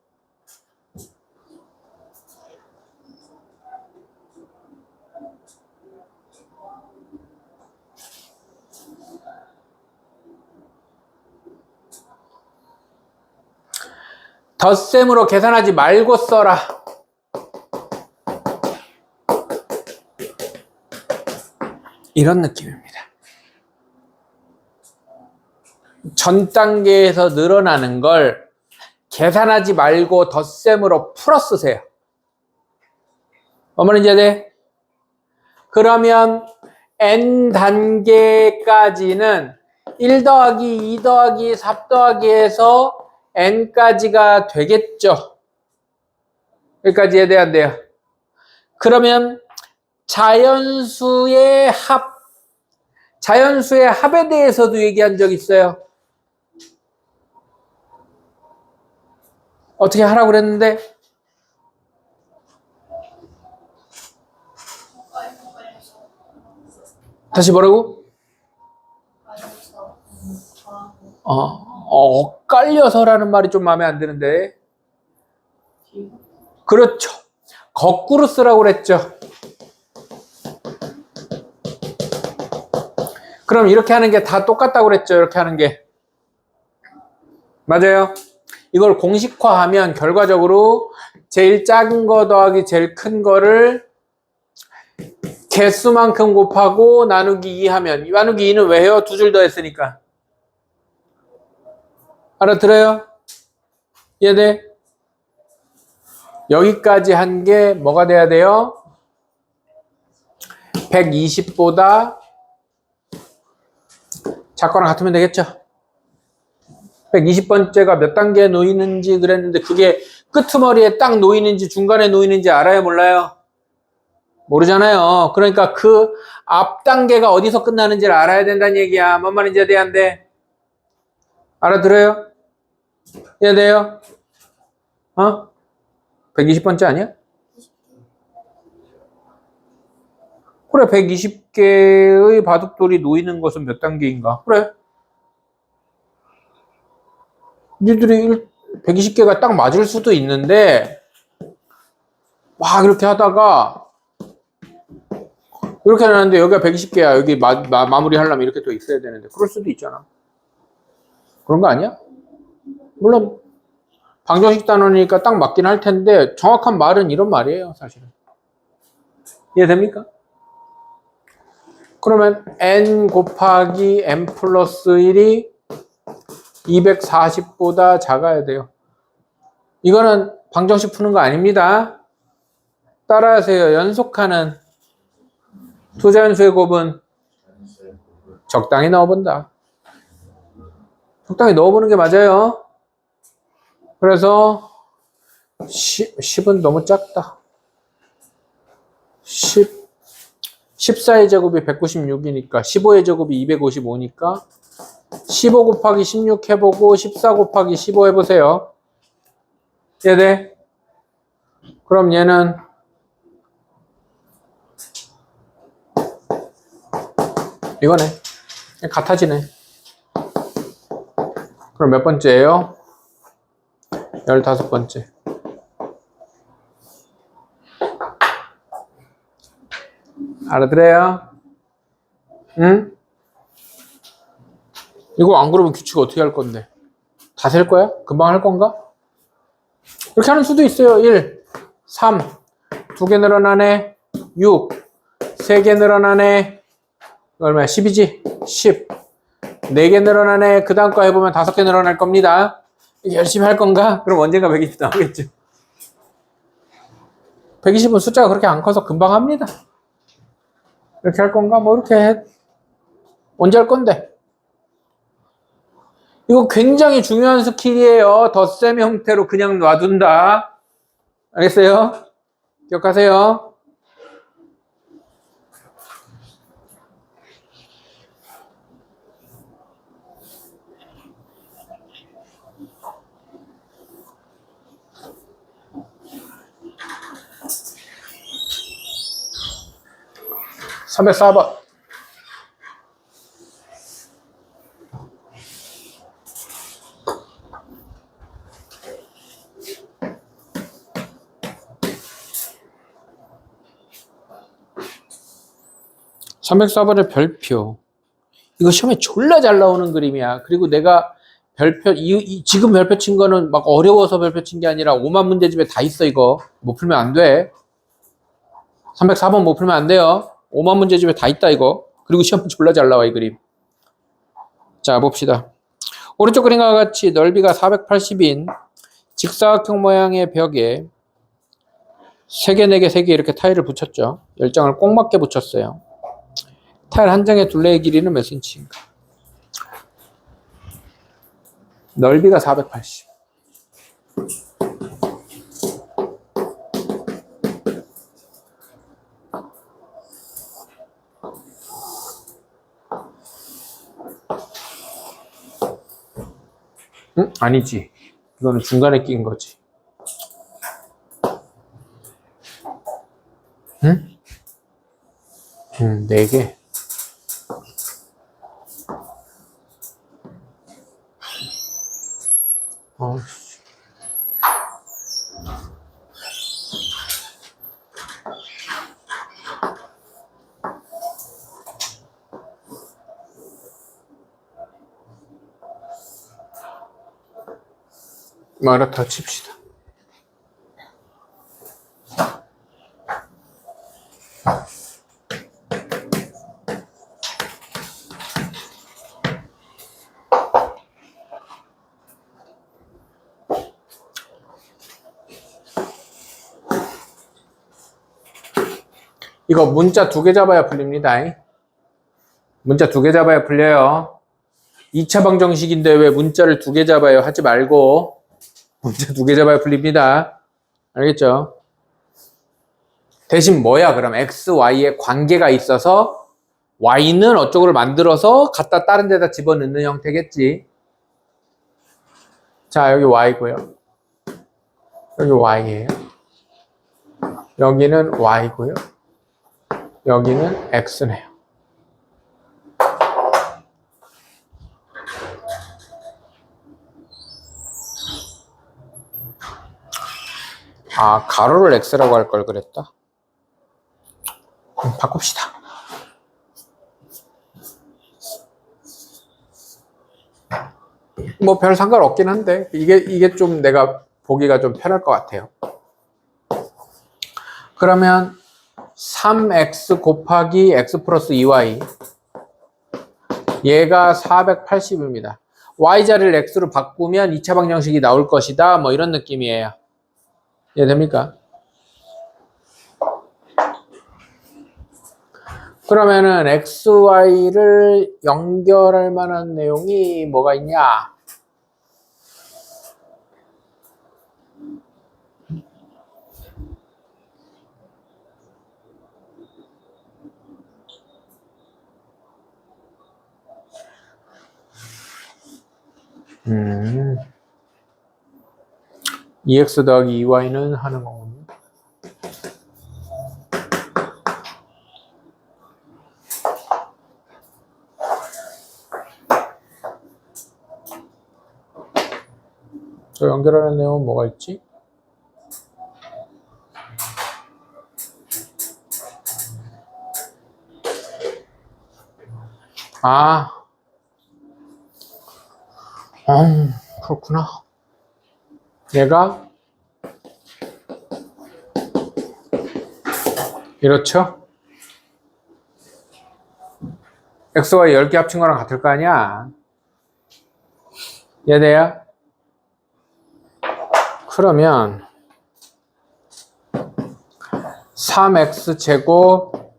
덧셈으로 계산하지 말고 써라. 이런 느낌입니다. 전 단계에서 늘어나는 걸 계산하지 말고 덧셈으로 풀어 쓰세요. 어머니 이제 돼? 그러면 n 단계까지는 1 더하기 2 더하기 3 더하기 해서 n까지가 되겠죠. 여기까지 이해돼야 안 돼요? 그러면 자연수의 합에 대해서도 얘기한 적 있어요. 어떻게 하라고 그랬는데? 다시 뭐라고? 엇갈려서라는 말이 좀 마음에 안 드는데. 그렇죠. 거꾸로 쓰라고 그랬죠. 그럼 이렇게 하는 게 다 똑같다고 그랬죠. 이렇게 하는 게. 맞아요. 이걸 공식화하면 결과적으로 제일 작은 거 더하기 제일 큰 거를 개수만큼 곱하고 나누기 2 하면 나누기 2는 왜 해요? 두 줄 더 했으니까. 알아들어요? 이해돼? 여기까지 한 게 뭐가 돼야 돼요? 120보다 작거나 같으면 되겠죠? 120번째가 몇 단계에 놓이는지 그랬는데 그게 끄트머리에 딱 놓이는지 중간에 놓이는지 알아요? 몰라요? 모르잖아요. 그러니까 그 앞 단계가 어디서 끝나는지를 알아야 된다는 얘기야. 뭔 말인지 이해돼? 안 돼? 알아들어요? 이해돼요? 120번째 아니야? 그래, 120개의 바둑돌이 놓이는 것은 몇 단계인가? 그래. 니들이 120개가 딱 맞을 수도 있는데, 막 이렇게 하다가, 이렇게 하는데 여기가 120개야. 여기 마무리 하려면 이렇게 또 있어야 되는데. 그럴 수도 있잖아. 그런 거 아니야? 물론, 방정식 단원이니까 딱 맞긴 할 텐데, 정확한 말은 이런 말이에요, 사실은. 이해됩니까? 그러면 n 곱하기 n 플러스 1이 240보다 작아야 돼요. 이거는 방정식 푸는 거 아닙니다. 따라하세요. 연속하는 두 자연수의 곱은 적당히 넣어본다. 적당히 넣어보는 게 맞아요. 그래서 10은 너무 작다. 14의 제곱이 196이니까 15의 제곱이 255니까 15 곱하기 16 해보고 14 곱하기 15 해보세요. 이해돼? 그럼 얘는 이거네. 같아지네. 그럼 몇 번째예요? 15번째. 알아들어요? 응? 이거 안 그러면 규칙 어떻게 할 건데? 다 셀 거야? 금방 할 건가? 이렇게 하는 수도 있어요. 1, 3, 2개 늘어나네. 6, 3개 늘어나네. 얼마야? 10이지? 10. 4개 늘어나네. 그 다음 거 해보면 5개 늘어날 겁니다. 열심히 할 건가? 그럼 언젠가 120 나오겠죠. 120은 숫자가 그렇게 안 커서 금방 합니다. 이렇게 할 건가? 뭐 이렇게 해. 언제 할 건데? 이거 굉장히 중요한 스킬이에요. 덧셈 형태로 그냥 놔둔다. 알겠어요? 기억하세요. (304번) 304번의 별표. 이거 시험에 졸라 잘 나오는 그림이야. 그리고 내가 별표, 지금 별표 친 거는 막 어려워서 별표 친 게 아니라 5만 문제집에 다 있어, 이거. 못 풀면 안 돼. 304번 못 풀면 안 돼요. 5만 문제집에 다 있다, 이거. 그리고 시험에 졸라 잘 나와, 이 그림. 자, 봅시다. 오른쪽 그림과 같이 넓이가 480인 직사각형 모양의 벽에 3개, 4개, 3개 이렇게 타일을 붙였죠. 10장을 꼭 맞게 붙였어요. 타일 한 장의 둘레의 길이는 몇 cm인가? 넓이가 480. 응? 아니지. 이거는 중간에 낀 거지. 응? 4개. 마라타 칩시다. 이거 문자 2개 잡아야 풀립니다. 문자 2개 잡아야 풀려요. 2차 방정식인데 왜 문자를 2개 잡아요? 하지 말고 문자 2개 잡아야 풀립니다. 알겠죠? 대신 뭐야? 그럼 x, y의 관계가 있어서 y는 어쩌고를 만들어서 갖다 다른 데다 집어넣는 형태겠지. 자, 여기 y고요. 여기 y예요. 여기는 y고요. 여기는 x네요. 아, 가로를 x라고 할 걸 그랬다. 바꿉시다. 뭐 별 상관없긴 한데 이게 좀 내가 보기가 좀 편할 것 같아요. 그러면 3x 곱하기 x 플러스 2y 얘가 480입니다. y자리를 x로 바꾸면 2차 방정식이 나올 것이다. 뭐 이런 느낌이에요. 이해됩니까? 그러면은 xy를 연결할 만한 내용이 뭐가 있냐? 음. 2x 더하기 2y는 하는 거군요. 저 연결하는 내용은 뭐가 있지? 그렇구나. 얘가 이렇죠? xy 10개 합친 거랑 같을 거 아니야? 얘네야? 그러면 3x 제곱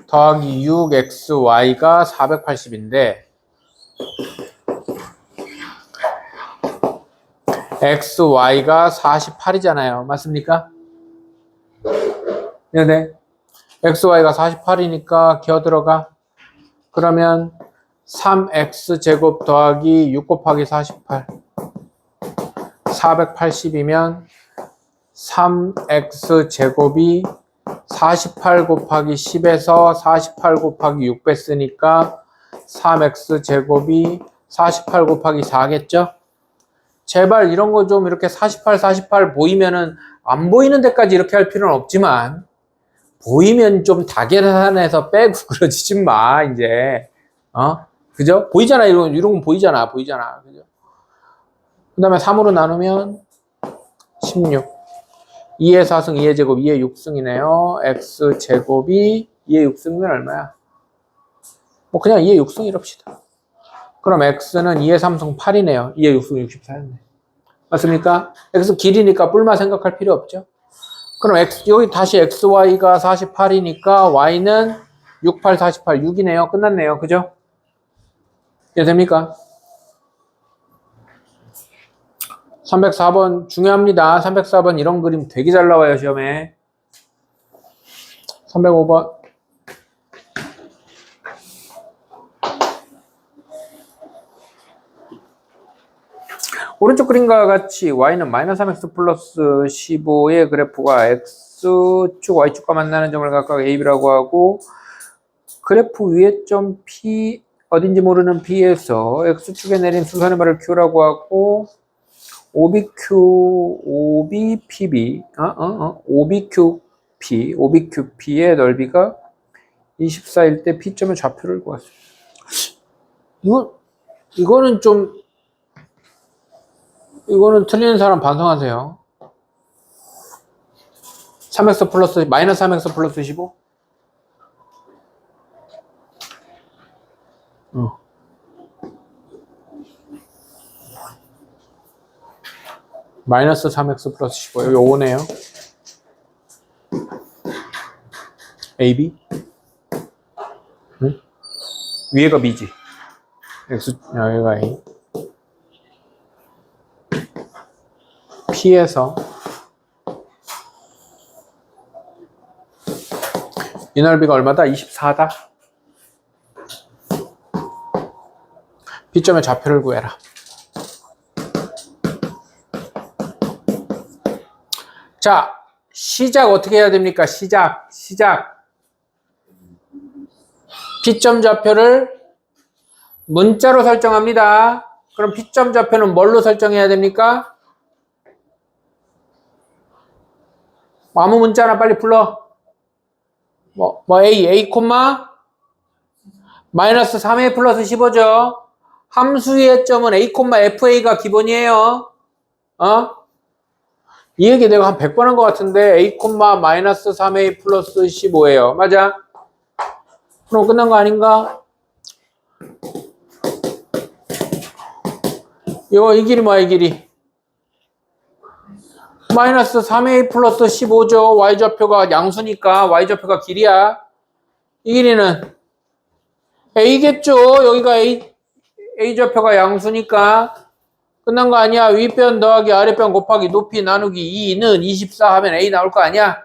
더하기 6xy가 480인데 xy가 48이잖아요. 맞습니까? 네네. xy가 48이니까 기어 들어가. 그러면 3x 제곱 더하기 6 곱하기 48 480이면 3x 제곱이 48 곱하기 10에서 48 곱하기 6 뺐으니까 3x 제곱이 48 곱하기 4겠죠? 제발 이런 거 좀 이렇게 48 보이면은 안 보이는 데까지 이렇게 할 필요는 없지만 보이면 좀 다 계산해서 빼고 그러지 마 이제. 그죠? 보이잖아. 이런 건 보이잖아. 그죠? 그 다음에 3으로 나누면 16. 2의 4승, 2의 제곱, 2의 6승이네요. x 제곱이 2의 6승이면 얼마야? 뭐 그냥 2의 6승 이럽시다. 그럼 x는 2의 3승 8이네요. 2의 6승 64였네. 맞습니까? x 길이니까 뿔마 생각할 필요 없죠. 그럼 여기 다시 xy가 48이니까 y는 68, 48, 6이네요. 끝났네요. 그죠? 이해됩니까? 304번 중요합니다. 304번 이런 그림 되게 잘 나와요. 시험에. 305번. 오른쪽 그림과 같이 y는 -3x 플러스 15의 그래프가 x축, y축과 만나는 점을 각각 a, b라고 하고 그래프 위에 점 p, 어딘지 모르는 p에서 x축에 내린 수선의 발을 q라고 하고 OBQP, OBQP의 넓이가 24일 때 P점의 좌표를 구하세요. 이거는 틀리는 사람 반성하세요. 3x 플러스, -3x 플러스 15? -3x 플러스 15. 여기 5네요. AB? 응? 위에가 B지. X, 여기가 A. P에서 이 넓이가 얼마다? 24다. B점의 좌표를 구해라. 자, 시작 어떻게 해야 됩니까? 시작. P점 좌표를 문자로 설정합니다. 그럼 P점 좌표는 뭘로 설정해야 됩니까? 아무 문자 하나 빨리 불러. A, -3a 플러스 15죠. 함수의 점은 a, fa가 기본이에요. 이 얘기 내가 한 100번 한 것 같은데 a, -3a 플러스 15예요. 맞아? 그럼 끝난 거 아닌가? 이 길이 뭐야, 이 길이? 마이너스 3a 플러스 15죠. y좌표가 양수니까 y좌표가 길이야. 이 길이는 a겠죠. 여기가 a좌표가 양수니까 끝난 거 아니야. 윗변 더하기 아랫변 곱하기 높이 나누기 2는 24 하면 a 나올 거 아니야.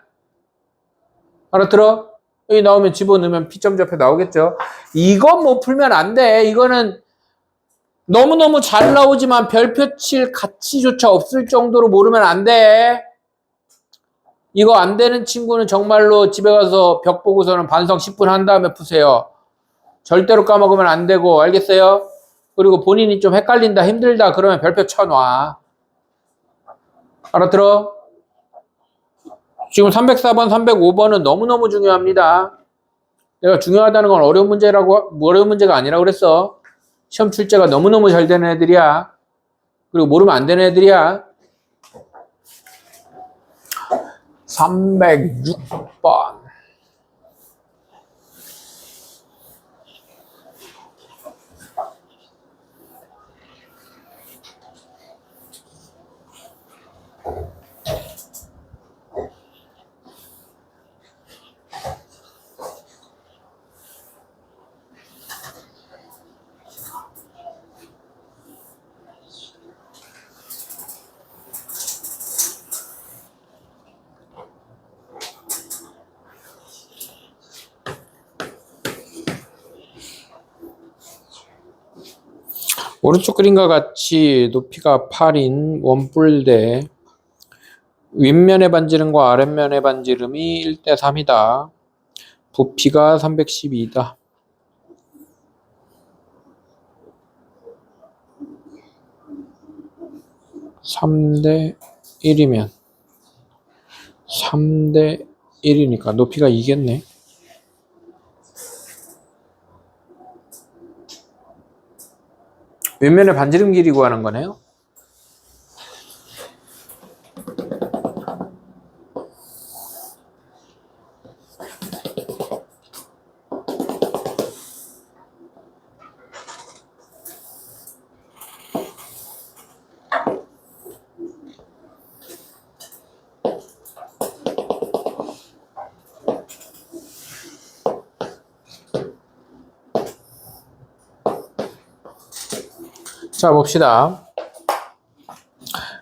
알아들어? 여기 나오면 집어넣으면 P점좌표 나오겠죠. 이건 뭐 풀면 안 돼. 이거는 너무너무 잘 나오지만 별표 칠 가치조차 없을 정도로 모르면 안 돼. 이거 안 되는 친구는 정말로 집에 가서 벽 보고서는 반성 10분 한 다음에 푸세요. 절대로 까먹으면 안 되고, 알겠어요? 그리고 본인이 좀 헷갈린다, 힘들다 그러면 별표 쳐놔. 알아들어? 지금 304번, 305번은 너무너무 중요합니다. 내가 중요하다는 건 어려운 문제가 아니라고 그랬어. 시험 출제가 너무너무 잘 되는 애들이야. 그리고 모르면 안 되는 애들이야. 306번. 오른쪽 그림과 같이 높이가 8인 원뿔대 윗면의 반지름과 아랫면의 반지름이 1대 3이다. 부피가 312다. 3대 1이면 3대 1이니까 높이가 2겠네. 윗면의 반지름 길이 구하는 거네요. 자, 봅시다.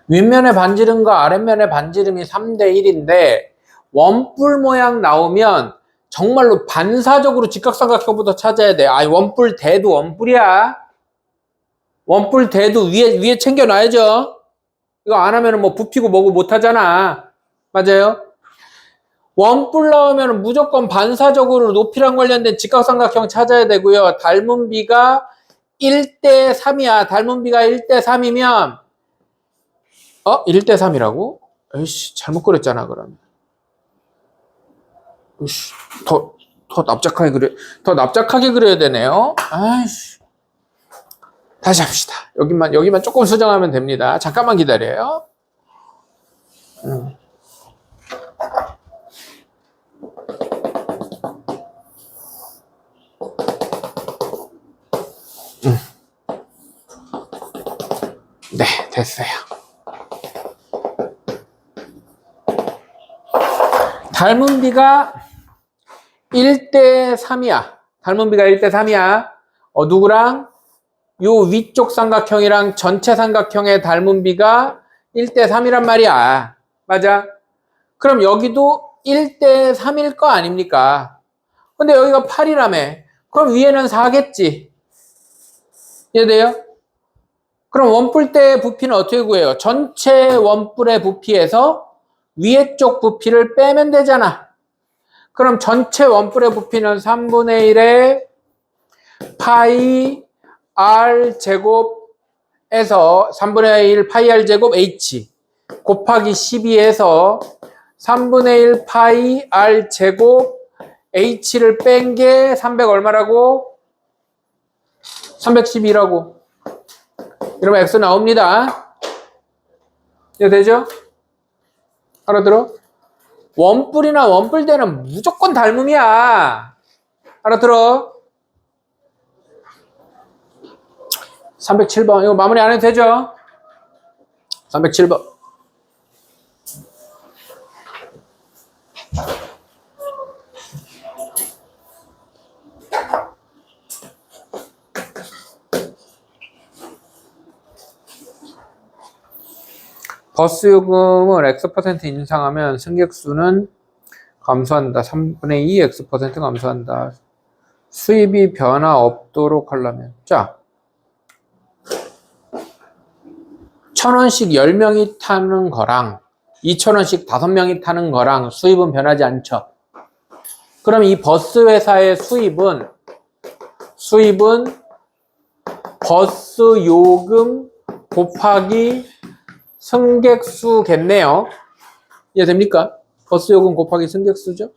윗면의 반지름과 아랫면의 반지름이 3대 1인데 원뿔 모양 나오면 정말로 반사적으로 직각삼각형부터 찾아야 돼. 원뿔 대도 원뿔이야. 원뿔 대도 위에 챙겨놔야죠. 이거 안 하면 뭐 부피고 뭐고 못 하잖아. 맞아요? 원뿔 나오면 무조건 반사적으로 높이랑 관련된 직각삼각형 찾아야 되고요. 닮은 비가 1대 3이야. 닮은 비가 1대 3이면 1대 3이라고? 에이씨, 잘못 그렸잖아, 그러면. 에이씨, 더 납작하게 그려야 되네요. 아이씨. 다시 합시다. 여기만 조금 수정하면 됩니다. 잠깐만 기다려요. 네, 됐어요. 닮은 비가 1대 3이야. 닮은 비가 1대 3이야. 누구랑? 요 위쪽 삼각형이랑 전체 삼각형의 닮은 비가 1대 3이란 말이야. 맞아? 그럼 여기도 1대 3일 거 아닙니까? 근데 여기가 8이라며. 그럼 위에는 4겠지. 이해돼요? 그럼 원뿔대의 부피는 어떻게 구해요? 전체 원뿔의 부피에서 위에 쪽 부피를 빼면 되잖아. 그럼 전체 원뿔의 부피는 3분의 1의 파이 r 제곱에서 3분의 1 파이 r 제곱 h 곱하기 12에서 3분의 1 파이 r 제곱 h를 뺀 게 300 얼마라고? 312라고. 이러면 x 나옵니다. 이해 되죠? 알아들어? 원뿔이나 원뿔대는 무조건 닮음이야. 알아들어? 307번. 이거 마무리 안 해도 되죠? 307번. 버스 요금을 X% 인상하면 승객수는 감소한다. 3분의 2 X% 감소한다. 수입이 변화 없도록 하려면. 자, 1,000원씩 10명이 타는 거랑 2,000원씩 5명이 타는 거랑 수입은 변하지 않죠. 그럼 이 버스 회사의 수입은 버스 요금 곱하기 승객수겠네요. 이해됩니까? 버스 요금 곱하기 승객수죠.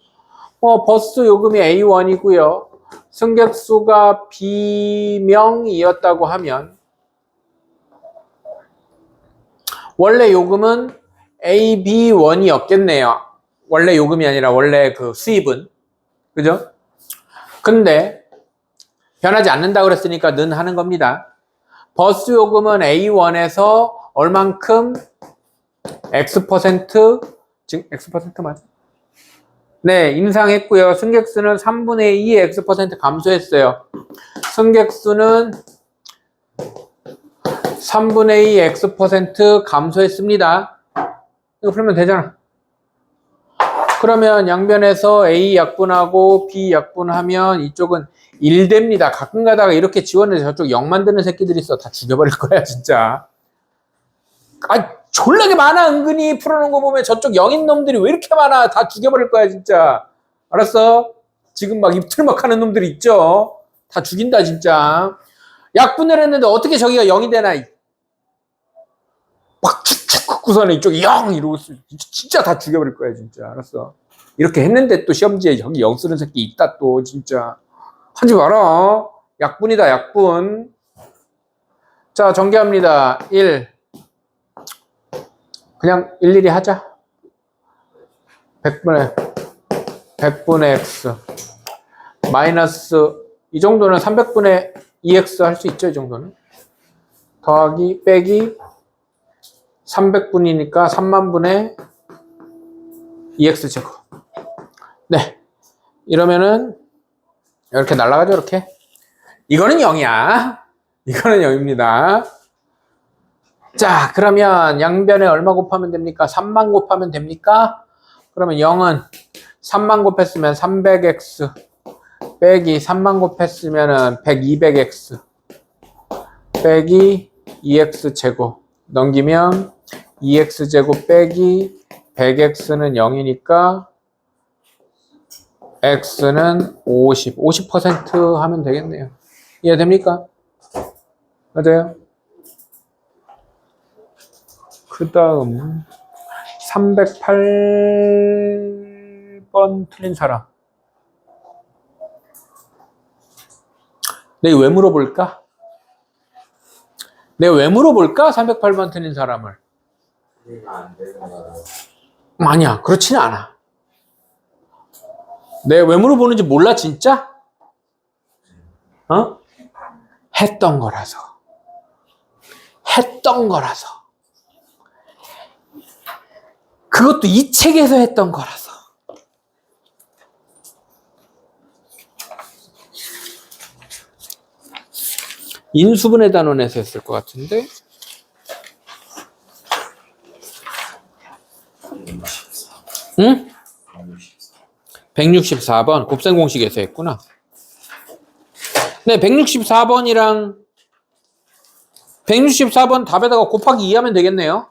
버스 요금이 A1이고요. 승객수가 B명이었다고 하면 원래 요금은 AB1이었겠네요. 원래 요금이 아니라 원래 그 수입은. 그죠? 근데 변하지 않는다고 그랬으니까 는 하는 겁니다. 버스 요금은 A1에서 얼만큼 X%, 지금 X% 맞아? 네, 인상했고요. 승객수는 3분의 2 X% 감소했어요. 승객수는 3분의 2 X% 감소했습니다. 이거 풀면 되잖아. 그러면 양변에서 A 약분하고 B 약분하면 이쪽은 1 됩니다. 가끔 가다가 이렇게 지웠는데 저쪽 0 만드는 새끼들이 있어. 다 죽여버릴 거야, 진짜. 졸라게 많아. 은근히 풀어놓은 거 보면 저쪽 0인 놈들이 왜 이렇게 많아. 다 죽여버릴 거야, 진짜. 알았어? 지금 막 입틀막 하는 놈들이 있죠. 다 죽인다, 진짜. 약분을 했는데 어떻게 저기가 0이 되나. 막 축축 긋고서는 이쪽이 0 이러고 진짜 다 죽여버릴 거야, 진짜. 알았어? 이렇게 했는데 또 시험지에 여기 0 쓰는 새끼 있다, 또, 진짜. 하지 마라. 약분이다, 약분. 자, 전개합니다. 1. 그냥 일일이 하자. 100분의 X. 마이너스, 이 정도는 300분의 2X 할 수 있죠, 이 정도는. 더하기, 빼기, 300분이니까 3만분의 2X 제곱. 네. 이러면은, 이렇게 날아가죠, 이렇게. 이거는 0이야. 이거는 0입니다. 자, 그러면 양변에 얼마 곱하면 됩니까? 3만 곱하면 됩니까? 그러면 0은 3만 곱했으면 300x 빼기 3만 곱했으면 200x 빼기 2x 제곱 넘기면 2x 제곱 빼기 100x는 0이니까 x는 50% 하면 되겠네요. 이해됩니까? 맞아요? 그 다음 308번 틀린 사람. 내가 왜 물어볼까? 308번 틀린 사람을. 아니야, 그렇지는 않아. 내가 왜 물어보는지 몰라, 진짜? 했던 거라서. 그것도 이 책에서 했던 거라서. 인수분해 단원에서 했을 것 같은데. 응? 164번 곱셈 공식에서 했구나. 네, 164번이랑 164번 답에다가 곱하기 2 하면 되겠네요.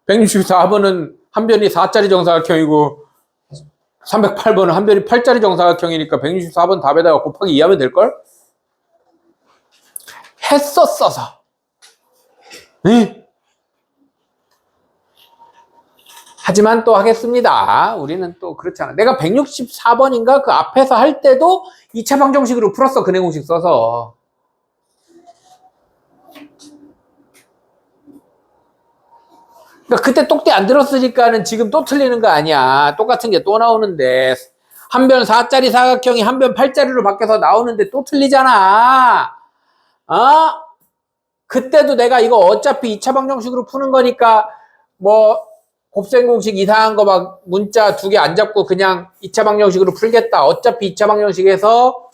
164번은 한 변이 4짜리 정사각형이고 308번은 한 변이 8짜리 정사각형이니까 164번 답에다가 곱하기 2 하면 될걸? 했었어서. 응? 하지만 또 하겠습니다. 우리는 또 그렇잖아. 내가 164번인가 그 앞에서 할 때도 2차 방정식으로 풀었어. 근해 공식 써서. 그러니까 그때 똑띠 안 들었으니까는 지금 또 틀리는 거 아니야. 똑같은 게 또 나오는데. 한 변 4짜리 사각형이 한 변 8짜리로 바뀌어서 나오는데 또 틀리잖아. 그때도 내가 이거 어차피 2차 방정식으로 푸는 거니까 뭐 곱셈 공식 이상한 거 막 문자 2개 안 잡고 그냥 2차 방정식으로 풀겠다. 어차피 2차 방정식에서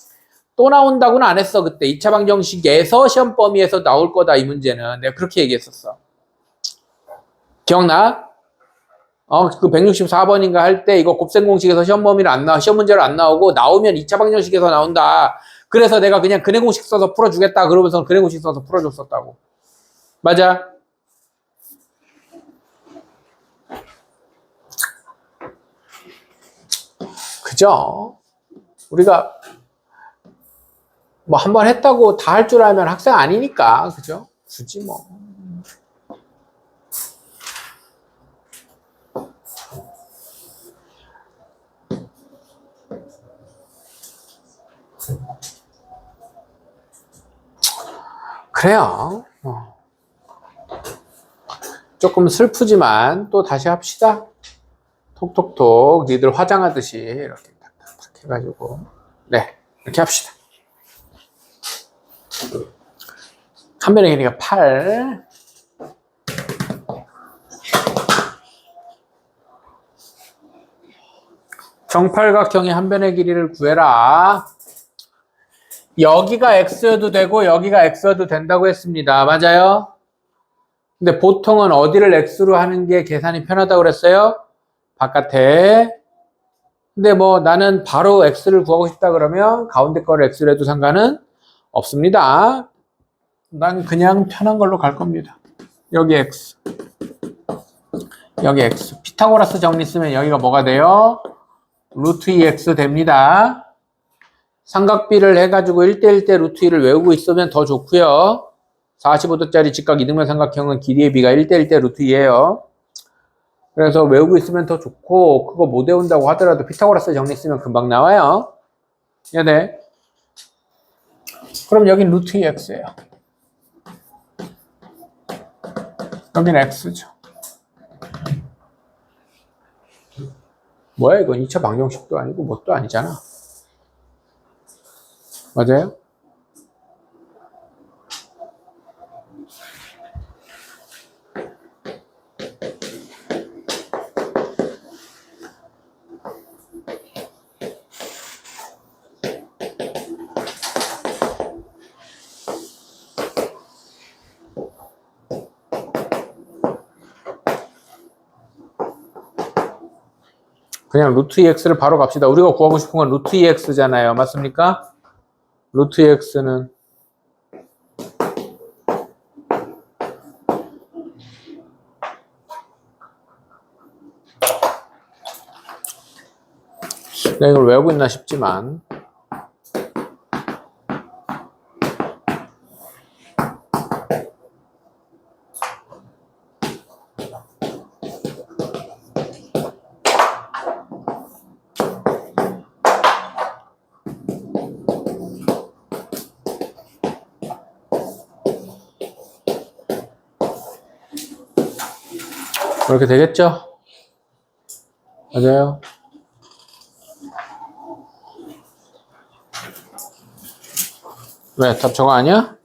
또 나온다고는 안 했어. 그때 2차 방정식에서 시험 범위에서 나올 거다 이 문제는. 내가 그렇게 얘기했었어. 기억나? 그 164번인가 할 때 이거 곱셈 공식에서 시험 범위를 안 나와, 시험 문제로 안 나오고 나오면 2차 방정식에서 나온다. 그래서 내가 그냥 근해 공식 써서 풀어주겠다. 그러면서 근해 공식 써서 풀어줬었다고. 맞아? 그죠? 우리가 뭐 한 번 했다고 다 할 줄 알면 학생 아니니까. 그죠? 굳이 뭐. 그래요. 조금 슬프지만 또 다시 합시다. 톡톡톡 니들 화장하듯이 이렇게 탁탁탁 해가지고 네 이렇게 합시다. 한 변의 길이가 8. 정팔각형의 한 변의 길이를 구해라. 여기가 x여도 되고 여기가 x여도 된다고 했습니다. 맞아요? 근데 보통은 어디를 x로 하는 게 계산이 편하다고 그랬어요? 바깥에. 근데 뭐 나는 바로 x를 구하고 싶다 그러면 가운데 거를 x로 해도 상관은 없습니다. 난 그냥 편한 걸로 갈 겁니다. 여기 x, 여기 x. 피타고라스 정리 쓰면 여기가 뭐가 돼요? 루트 2x 됩니다. 삼각비를 해가지고 1대1대 루트 2를 외우고 있으면 더 좋고요. 45도짜리 직각 이등변 삼각형은 길이의 비가 1대1대 루트 2예요. 그래서 외우고 있으면 더 좋고 그거 못 외운다고 하더라도 피타고라스 정리 쓰면 금방 나와요. 네. 그럼 여긴 루트 2x예요. 여긴 x죠. 뭐야 이건 2차 방정식도 아니고 뭣도 아니잖아. 맞아요? 그냥 루트 2x를 바로 갑시다. 우리가 구하고 싶은 건 루트 2x잖아요. 맞습니까? 루트 2x는 내가 이걸 외우고 있나 싶지만 그렇게 되겠죠? 맞아요. 왜? 답 저거 아니야?